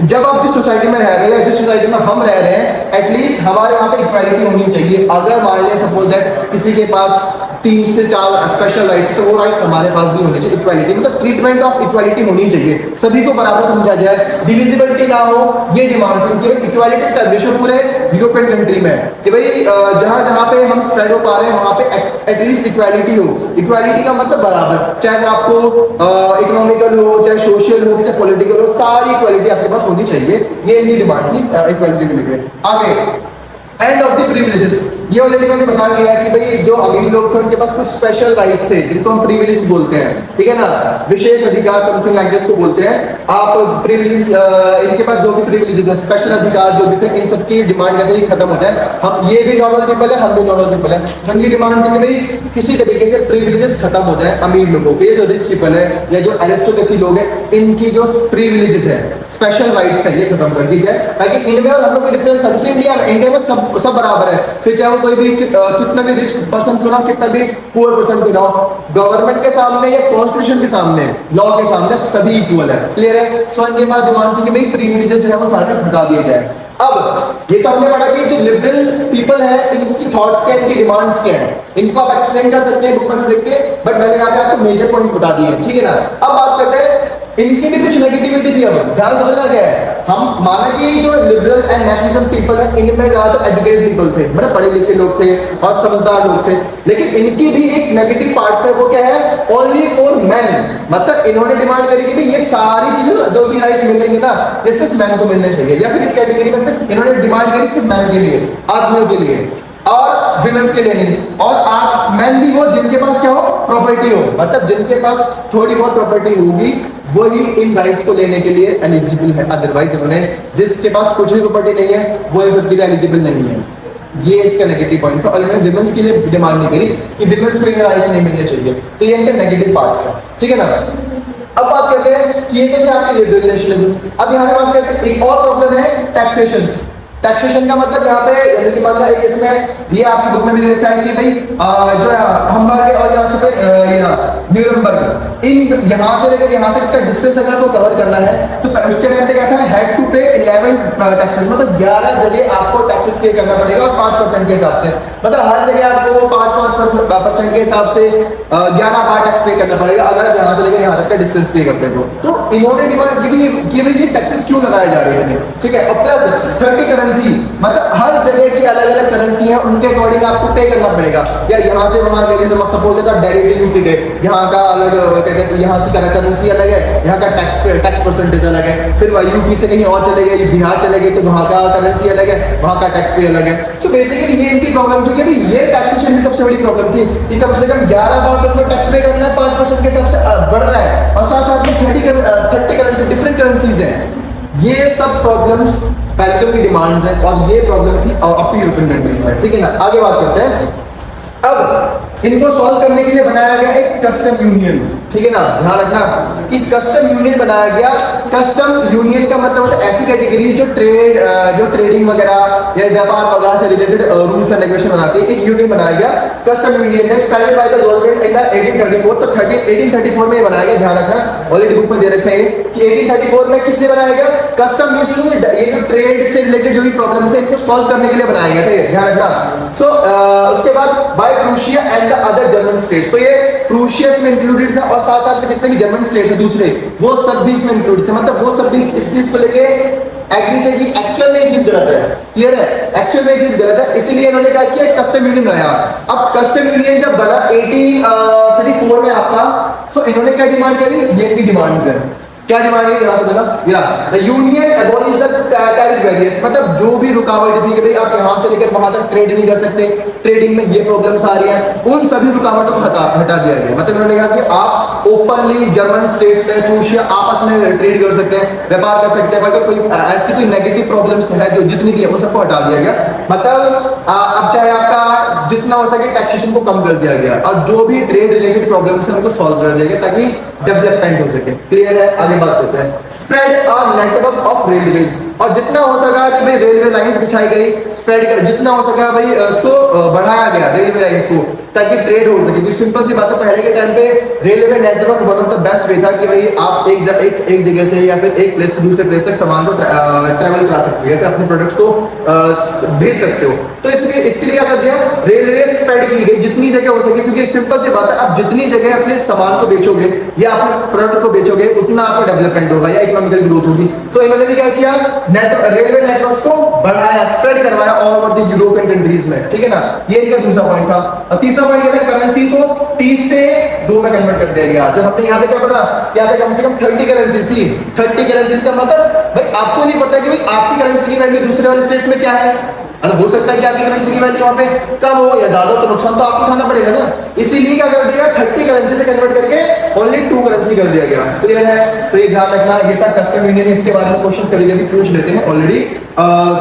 जब आप जिस सोसाइटी में रह रहे हो, जिस सोसाइटी में हम रह रहे हैं, एटलीस्ट हमारे वहां पे इक्वालिटी होनी चाहिए। अगर मान लिया सपोज दैट किसी के पास 3 से 4 स्पेशल राइट्स, तो वो राइट्स हमारे पास भी होने चाहिए। इक्वालिटी मतलब ट्रीटमेंट ऑफ इक्वालिटी होनी चाहिए, सभी को बराबर समझा जाए, डिविजिबिलिटी ना हो, ये डिमांड थी कि इक्वालिटी स्टैब्लिश हो पूरे यूरोपियन कंट्री में, कि भाई जहां जहां पे हम स्प्रेड हो पा रहे हैं वहां पे एटलीस्ट इक्वालिटी हो। इक्वालिटी का मतलब बराबर, चाहे आपको इकोनॉमिकल हो, चाहे सोशल हो, चाहे पॉलिटिकल हो, सारी इक्वालिटी आपके पास होनी चाहिए, ये इनकी डिमांड थी इक्वालिटी को लेकर। आगे एंड ऑफ द प्रिविलेजेस, ये ऑलरेडी मैंने बता दिया है कि भाई जो अमीर लोग थे उनके पास कुछ स्पेशल राइट्स थे जिनको हम प्रिविलेज बोलते हैं, ठीक है ना, विशेष अधिकार, समथिंग लाइक दिस को बोलते हैं आप प्रिविलेज। इनके पास जो भी प्रिविलेजेस है, स्पेशल अधिकार जो भी थे, इन सब की डिमांड करके ही खत्म हो जाए। हम ये भी नॉर्मल पीपल है, हम भी नॉर्मल पीपल है, तो उनकी डिमांड थी कि भाई किसी तरीके से प्रिविलेजेस खत्म हो जाए अमीर लोगों के, जो रिच पीपल है या जो एरिस्टोक्रेसी लोग हैं इनकी जो प्रिविलेजेस है, स्पेशल राइट्स है, ये खत्म कर दी जाए, ताकि इनमें और हम लोग का डिफरेंस है। इंडिया में सब बराबर है, फिर चाहे वो कोई भी कितना भी रिच पर्सन क्यों ना, कितना भी पुअर पर्सन क्यों ना, गवर्नमेंट के सामने या कॉन्स्टिट्यूशन के सामने, लॉ के सामने सभी इक्वल है। क्लियर है। सो इनके पास डिमांड थी कि भाई प्रिविलेजेस जो है वो सारे हटा दिए जाए। अब ये तो हमने पढ़ा कि जो लिबरल पीपल है इनकी थॉट्स क्या है, इनकी डिमांड्स क्या है, इनको आप एक्सप्लेन कर सकते हैं बुक में से देख के, बट मैंने यहाँ पे आपको मेजर पॉइंट्स बता दिए, ठीक है ना। अब बात करते हैं इनकी भी कुछ नेगेटिविटी थी। अब ध्यान समझना क्या है, हम माना कि जो लिबरल एंड नेशनलिज्म पीपल है इनमें ज्यादातर एजुकेटेड पीपल थे, मतलब पढ़े लिखे लोग थे और समझदार लोग थे, लेकिन इनकी भी एक नेगेटिव पार्ट है, वो क्या है, ओनली फॉर मैन। मतलब इन्होंने डिमांड करी कि भाई ये सारी चीजें जो भी राइट्स मिलेंगे ना ये सिर्फ मैन को मिलने चाहिए, या फिर इस कैटेगरी में सिर्फ इन्होंने डिमांड करी सिर्फ मैन के लिए, आदमियों के लिए, और विमेंस के लिए नहीं। और आप मैन भी वो जिनके पास क्या हो, प्रॉपर्टी हो, मतलब जिनके पास थोड़ी बहुत प्रॉपर्टी होगी वही इन राइट्स को लेने के लिए एलिजिबल है, अदरवाइज इन्होंने जिसके पास कुछ भी प्रॉपर्टी नहीं है वो इन सब के लिए एलिजिबल नहीं है। ये इसका नेगेटिव पॉइंट था, और इन्होंने विमेंस के लिए डिमांड नहीं करी कि विमेंस को ये राइट्स नहीं मिलने चाहिए, तो ये इनके नेगेटिव पार्ट्स है, ठीक है ना। अब बात करते हैं कि ये तो थे आपके लिबरल नेशनलिज्म। अब यहाँ पे बात करते हैं एक और प्रॉब्लम है टैक्सेशन। टैक्सेशन का मतलब यहाँ पे जैसे कि मतलब एक इसमें ये आपकी बुक में भी लिखा है कि भाई जो हम्बर्ग और यहाँ से ये ना न्यूरमबर्ग, इन यहाँ से लेकर यहाँ से का डिस्टेंस अगर आपको कवर करना है तो उसके टाइम पे क्या था, हैड टू पे 11 टैक्सेस, मतलब 11 जगह आपको टैक्सेस पे करना पड़ेगा, और 5% के हिसाब से, मतलब हर जगह आपको 5% के हिसाब से 11 बार टैक्स पे करना पड़ेगा अगर आप यहाँ से लेकर यहाँ तक का डिस्टेंस पे करते हो। तो इन्होंने डिमांड की कि भाई ये टैक्सेस क्यों लगाए जा रहे हैं, ठीक है। और प्लस 30 करेंसी, मतलब हर जगह की अलग अलग करेंसी है, उनके अकॉर्डिंग आपको पे करना पड़ेगा, या यहाँ से वहाँ के जैसे suppose that Delhi to UP गए, यहाँ का अलग क्या कहते हैं, यहाँ की करेंसी अलग है, यहाँ का टैक्स परसेंटेज अलग है, फिर यूपी से कहीं और चले गए, बिहार चले गए तो वहाँ का करेंसी अलग है, वहाँ का टैक्स पे अलग है। तो बेसिकली ये इनकी प्रॉब्लम थी कि भाई ये टैक्सेशन की सबसे बड़ी प्रॉब्लम थी कि कम से कम 11 बार तुमको टैक्स पे करना है, 5% के हिसाब से बढ़ रहा है, और साथ साथ में 30 करेंसी डिफरेंट करेंसीज हैं। ये सब प्रॉब्लम्स पहले की डिमांड्स हैं, और ये प्रॉब्लम थी अपनी यूरोपियन कंट्रीज में, ठीक है ना। आगे बात करते हैं। अब इनको सॉल्व करने के लिए बनाया गया एक कस्टम यूनियन। ठीक है ना, ध्यान रखना कि कस्टम यूनियन बनाया गया। कस्टम यूनियन का मतलब होता है ऐसी कैटेगरी जो ट्रेडिंग वगैरह या व्यापार वगैरह से रिलेटेड रूल्स एंड रेगुलेशन बनाती है। एक यूनियन बनाया गया कस्टम यूनियन है, started by the government in the 1834। तो 1834 में बनाया गया, ध्यान रखना, ऑलरेडी बुक में दे रखे हैं कि 1834 में किसने बनाया गया? Custom union. ये जो ट्रेड से रिलेटेड जो भी प्रॉब्लम्स है इनको सॉल्व करने के लिए बनाया गया था, ध्यान रखना। सो उसके बाद by Prussia and the other German states. तो ये प्रूशिया में इंक्लूडेड था और साथ साथ में जितने भी जर्मन स्टेट्स हैं दूसरे वो सब भी इसमें इंक्लूडेड थे। मतलब वो सब भी इस चीज को लेके एग्री थे कि एक्चुअल में ये चीज गलत है। क्लियर है? एक्चुअल में ये चीज गलत है, इसीलिए इन्होंने कहा कि कस्टम यूनियन बनाया। अब कस्टम यूनियन जब बना 1834 में आपका, सो इन्होंने क्या डिमांड करी? ये की डिमांड्स है। क्या डिमांड है यहां से देना? The union abolish the tariff barriers. मतलब जो भी रुकावट थी कि भाई आप यहां से लेकर वहां तक ट्रेड नहीं कर सकते, ट्रेडिंग में ये प्रॉब्लम्स आ रही हैं, उन सभी रुकावटों को हटा दिया गया। मतलब इन्होंने कहा कि आप ओपनली जर्मन स्टेट्स में प्रूशिया आपस में ट्रेड कर सकते हैं, व्यापार कर सकते हैं। अगर कोई ऐसी कोई नेगेटिव प्रॉब्लम्स है जो जितनी भी है उन सबको हटा दिया गया। मतलब अब चाहे आपका जितना हो सके टैक्सेशन को कम कर दिया गया और जो भी ट्रेड रिलेटेड प्रॉब्लम्स है उनको सॉल्व कर दिया गया ताकि डेवलपमेंट हो सके। क्लियर है? आगे बात करते हैं। Spread a network of railways. और जितना हो सका कि भाई रेलवे लाइंस बिछाई गई, स्प्रेड कर, जितना हो सका भाई उसको बढ़ाया गया रेलवे लाइंस को ताकि ट्रेड हो सके। क्योंकि सिंपल सी बात है, पहले के टाइम पे railway network one of the best way था कि भाई आप एक जगह से या फिर एक प्लेस से दूसरे प्लेस तक सामान को ट्रैवल करा सकते हो या फिर अपने प्रोडक्ट्स को भेज सकते हो। तो इसलिए इसके लिए क्या कर दिया? रेलवे स्प्रेड की गई जितनी जगह हो सके। क्योंकि सिंपल सी बात है, आप जितनी जगह अपने सामान को बेचोगे या अपने प्रोडक्ट को बेचोगे उतना आपका डेवलपमेंट होगा या इकोनॉमिकल ग्रोथ होगी। सो इन्होंने भी क्या किया? रेलवे नेटवर्क्स को बढ़ाया, स्प्रेड करवाया all over the European countries में। ठीक है ना, ये इनका दूसरा पॉइंट था। और तीसरा पॉइंट क्या था? करेंसी को 30 से 2 में कन्वर्ट कर दिया गया। जब हमने यहाँ पे क्या पढ़ा, यहाँ पे कम से कम 30 करेंसीज थी। 30 करेंसीज का मतलब भाई आपको नहीं पता कि भाई आपकी करेंसी की वैल्यू दूसरे वाले स्टेट्स में क्या है। मतलब हो सकता है कि आपकी करेंसी की वैल्यू वहां पे कम हो या ज्यादा हो, तो नुकसान तो आपको उठाना पड़ेगा ना। इसीलिए क्या कर दिया? 30 करेंसी से कन्वर्ट करके ओनली 2 करेंसी कर दिया गया। क्लियर है? तो ये ध्यान रखना। ये था कस्टम यूनियन। इसके बारे में क्वेश्चन कभी कभी पूछ लेते हैं, ऑलरेडी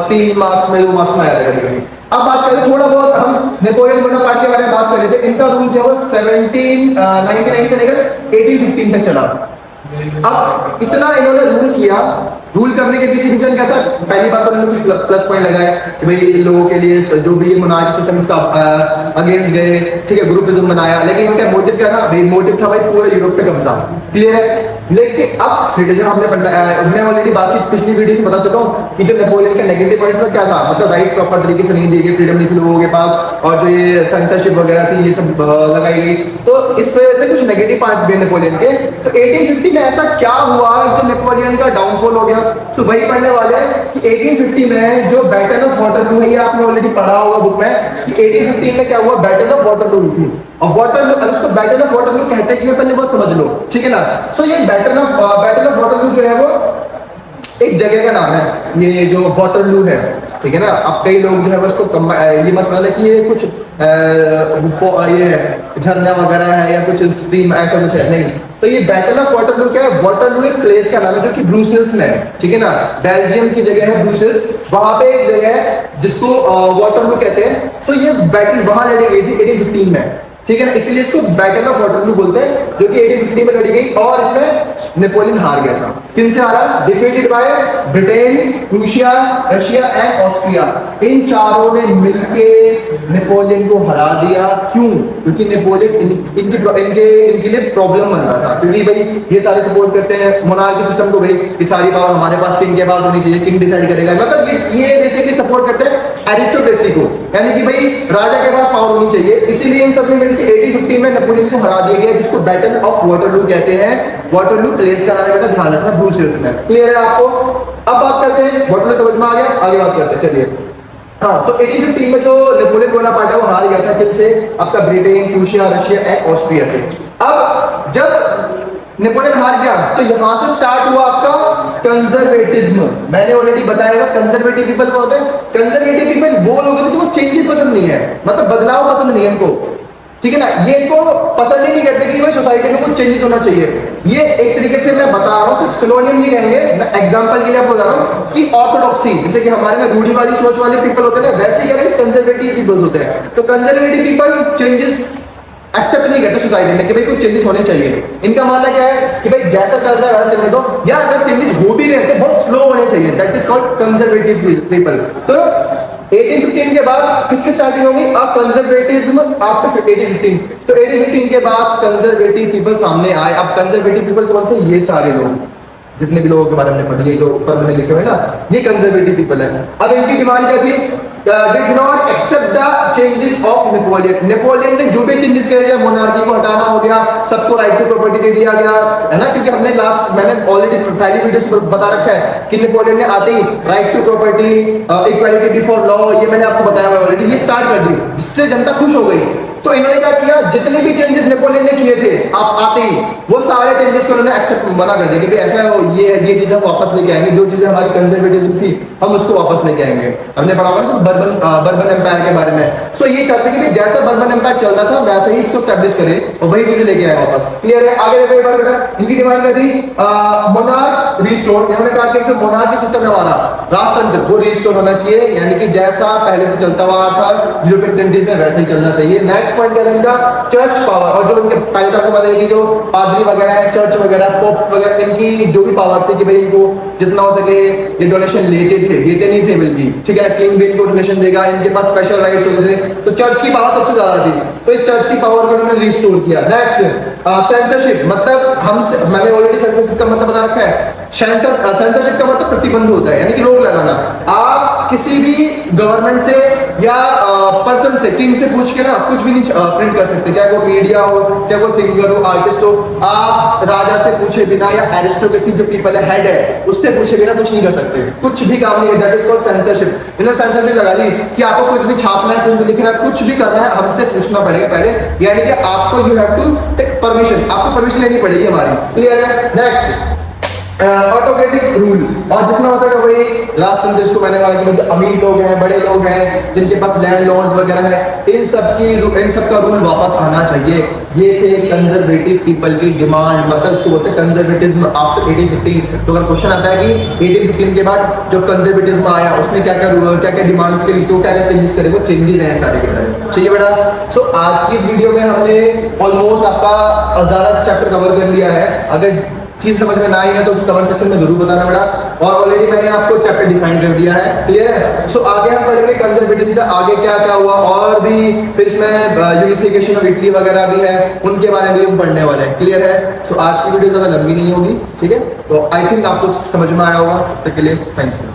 3 मार्क्स में 2 मार्क्स में आया था कभी कभी। अब बात करें थोड़ा बहुत हम नेपोलियन बोनापार्ट के बारे में बात कर लेते हैं। इनका रूल जो है 1799 से लेकर 1815 तक चला। अब इतना इन्होंने रूल किया, रूल करने के पीछे रीजन क्या था? पहली बात तो उन्होंने कुछ प्लस पॉइंट लगाए कि भाई इन लोगों के लिए जो भी मोनार्की सिस्टम इसका अगेंस्ट गए, ठीक है, ग्रुपिज्म बनाया। लेकिन उनका मोटिव क्या था? भाई मोटिव था भाई पूरे यूरोप पे कब्जा। क्लियर है? लेकिन अब फिर जो हमने ऑलरेडी बाकी पिछली वीडियो से बता चुका हूँ कि जो नेपोलियन के नेगेटिव पॉइंट्स में क्या था, मतलब राइट्स प्रॉपर तरीके से नहीं दी गई, फ्रीडम नहीं थी लोगों के पास, और जो ये सेंसरशिप वगैरह थी ये सब लगाई गई। तो इस वजह से कुछ नेगेटिव पॉइंट्स भी नेपोलियन के। तो 1850 में ऐसा क्या हुआ जो नेपोलियन का डाउनफॉल हो गया? तो वही पढ़ने वाले हैं कि 1850 में जो बैटल ऑफ वाटरलू है, ये आपने ऑलरेडी पढ़ा होगा बुक में कि 1850 में क्या हुआ? बैटल ऑफ वाटरलू हुई थी। और वाटरलू, अगर उसको बैटल ऑफ वाटरलू कहते हैं पहले वो समझ लो, ठीक है ना। सो ये बैटल ऑफ वाटरलू जो है वो एक जगह का नाम है, ये जो वाटरलू है, ठीक है ना। अब कई लोग जो है उसको ये मसला है कि ये कुछ ये झरना वगैरह है या कुछ स्ट्रीम ऐसा कुछ है, नहीं। तो ये बैटल ऑफ वाटरलू क्या है? वाटरलू एक प्लेस का नाम है जो कि ब्रुसेल्स में है, ठीक है ना। बेल्जियम की जगह है ब्रुसेल्स, वहां पे एक जगह है जिसको वाटरलू कहते हैं। सो ये बैटल वहां लड़ी गई थी 1815 में, ठीक है ना। इसलिए इसको बैटल ऑफ वाटरलू बोलते हैं, जो कि 1850 में लड़ी गई। और इसमें नेपोलियन हार गया था। किन से हारा? Defeated by Britain, Prussia, Russia and Austria. इन चारों ने मिलके नेपोलियन को हरा दिया। क्यों? क्योंकि नेपोलियन इनके लिए प्रॉब्लम बन रहा था। क्योंकि भाई ये सारे सपोर्ट करते हैं मोनार्की सिस्टम को, भाई ये सारी पावर हमारे पास किंग के पास होनी चाहिए, किंग डिसाइड करेगा। मतलब ये बेसिकली सपोर्ट करते हैं एरिस्टोक्रेसी को, यानी कि भाई राजा के पास पावर होनी चाहिए। इसीलिए इन सब ने मिलकर 1850 में नेपोलियन को हरा दिया गया, जिसको बैटल ऑफ वाटरलू कहते हैं। वाटरलू प्लेस का नाम है, बेटा ध्यान रखना, ब्रुसेल्स में। क्लियर है आपको? अब बात करते हैं, वाटरलू समझ में आ गया, आगे बात करते हैं, चलिए। हाँ, सो 1850 में जो नेपोलियन बोनापार्ट है वो हार गया था किनसे? आपका Britain, Prussia, Russia and Austria से। अब जब नेपोलियन हार गया तो यहां से स्टार्ट हुआ आपका कंजर्वेटिज्म। मैंने ऑलरेडी बताया था कंजर्वेटिव पीपल कौन होते हैं? कंजर्वेटिव पीपल वो लोग होते हैं जो चेंजेस पसंद नहीं है, मतलब बदलाव पसंद नहीं है इनको, ठीक है ना। ये इनको पसंद ही नहीं करते कि भाई सोसाइटी में कुछ चेंजेस होना चाहिए। ये एक तरीके से मैं बता रहा हूँ, सिर्फ सिनोनिम नहीं कहेंगे, मैं एग्जांपल के लिए आपको बता रहा हूँ कि ऑर्थोडॉक्सी, जैसे कि हमारे में रूढ़िवादी सोच वाले पीपल होते हैं ना, वैसे ही कंजर्वेटिव पीपल्स होते हैं। तो कंजर्वेटिव पीपल चेंजेस एक्सेप्ट नहीं करते सोसाइटी में कि भाई कुछ चेंजेस होने चाहिए। इनका मानना क्या है कि भाई जैसा चल रहा है वैसा चलने दो, या अगर चेंजेस हो भी रहे हैं बहुत स्लो होने चाहिए। That is called conservative people. तो 1815 के बाद किसकी स्टार्टिंग होगी? अब कंजर्वेटिज्म आफ्टर 1815। तो 1815 के बाद कंजर्वेटिव पीपल सामने आए। अब कंजर्वेटिव पीपल कौन थे? ये सारे लोग, जितने भी लोगों के बारे में पढ़ी, ये जो ऊपर मैंने लिखे हुए ना, ये कंजर्वेटिव पीपल है। अब इनकी डिमांड क्या थी? Did not accept the changes of Napoleon. Napoleon ने जो भी चेंजेस करे, जब मोनार्की को हटाना हो गया, सबको राइट टू प्रॉपर्टी दे दिया गया, है ना, क्योंकि हमने मैंने ऑलरेडी पहली वीडियो में बता रखा है कि नेपोलियन ने आते ही right to property, equality before law, ये मैंने आपको बताया हुआ ऑलरेडी, ये स्टार्ट कर दी, जिससे जनता खुश हो गई। तो इन्होंने क्या किया? जितने भी चेंजेस नेपोलियन ने किए थे आप आते ही, वो सारे चेंजेस को उन्होंने एक्सेप्ट मना कर दिया कि भाई ऐसा ये चीजें हम वापस लेके आएंगे, जो चीजें हमारी कंजर्वेटिज्म थी हम उसको वापस लेके आएंगे। हमने पढ़ा होगा ना बर्बन एम्पायर के बारे में। सो ये चाहते कि जैसा बर्बन एम्पायर चल रहा था वैसे ही इसको स्टैब्लिश करे और वही चीजें लेके आए वापस। क्लियर है? आगे देखो एक बार बेटा, इनकी डिमांड क्या थी? Monarch restore. इन्होंने कहा कि मोनार्की सिस्टम है हमारा, राजतंत्र, वो रिस्टोर होना चाहिए, यानी कि जैसा पहले से चलता हुआ था यूरोपियन कंट्रीज में वैसे ही चलना चाहिए। नेक्स्ट पॉइंट क्या रहेगा? Church power. और जो उनके पहले तक बताया कि जो पादरी वगैरह है, चर्च वगैरह, पोप वगैरह, इनकी जो भी पावर थी कि भाई इनको जितना हो सके ये डोनेशन देते नहीं थे बल्कि, ठीक है, किंग भी इनको डोनेशन देगा, इनके पास स्पेशल राइट्स होते थे। तो चर्च की पावर सबसे ज्यादा थी, तो इस चर्च की पावर को उन्होंने रिस्टोर किया। नेक्स्ट सेंसरशिप, मतलब मैंने ऑलरेडी सेंसरशिप का मतलब बता रखा है। सेंसरशिप का मतलब प्रतिबंध होता है, यानी कि रोक लगाना। आप किसी भी गवर्नमेंट से या पर्सन से, किंग से पूछ के ना कुछ भी नहीं प्रिंट कर सकते, चाहे वो मीडिया हो, चाहे वो सिंगर हो, आर्टिस्ट हो। आप राजा से पूछे बिना या एरिस्टोक्रेसी जो पीपल है, हेड है, उससे पूछे बिना कुछ नहीं कर सकते, कुछ भी काम नहीं है। That is called censorship. इन्होंने सेंसरशिप लगा दी कि आपको कुछ भी छापना है, कुछ भी लिखना है, कुछ भी करना है, हमसे पूछना पड़ेगा पहले, यानी कि आपको you have to take permission, आपको परमिशन लेनी पड़ेगी हमारी। क्लियर है? Next autocratic rule. और जितना हो सके वही राजतंत्र, जिसको मैंने कहा कि अमीर लोग हैं, बड़े लोग हैं, जिनके पास लैंड लॉर्ड्स वगैरह है, इन सब का रूल वापस आना चाहिए। ये थे कंजर्वेटिव पीपल की डिमांड, मतलब इसको बोलते हैं कंजर्वेटिज्म आफ्टर 1815। तो अगर क्वेश्चन आता है कि 1815 के बाद जो कंजर्वेटिज्म आया उसने क्या क्या डिमांड्स के लिए, तो क्या क्या चेंजेस करे, वो चेंजेस हैं सारे के सारे। ठीक है बेटा? सो आज की इस वीडियो में हमने ऑलमोस्ट आपका ज्यादा चैप्टर कवर कर लिया है। अगर चीज समझ में ना आई है तो कमेंट सेक्शन में जरूर बताना बेटा। और ऑलरेडी मैंने आपको चैप्टर डिफाइन कर दिया है। क्लियर है? सो आगे हम पढ़ेंगे कंजर्वेटिव से आगे क्या क्या हुआ, और भी फिर इसमें यूनिफिकेशन ऑफ इटली वगैरह भी है, उनके बारे में भी हम पढ़ने वाले हैं। क्लियर है? सो आज की वीडियो ज्यादा लंबी नहीं होगी, ठीक है? तो आई थिंक आपको समझ में आया होगा। तब के लिए थैंक यू।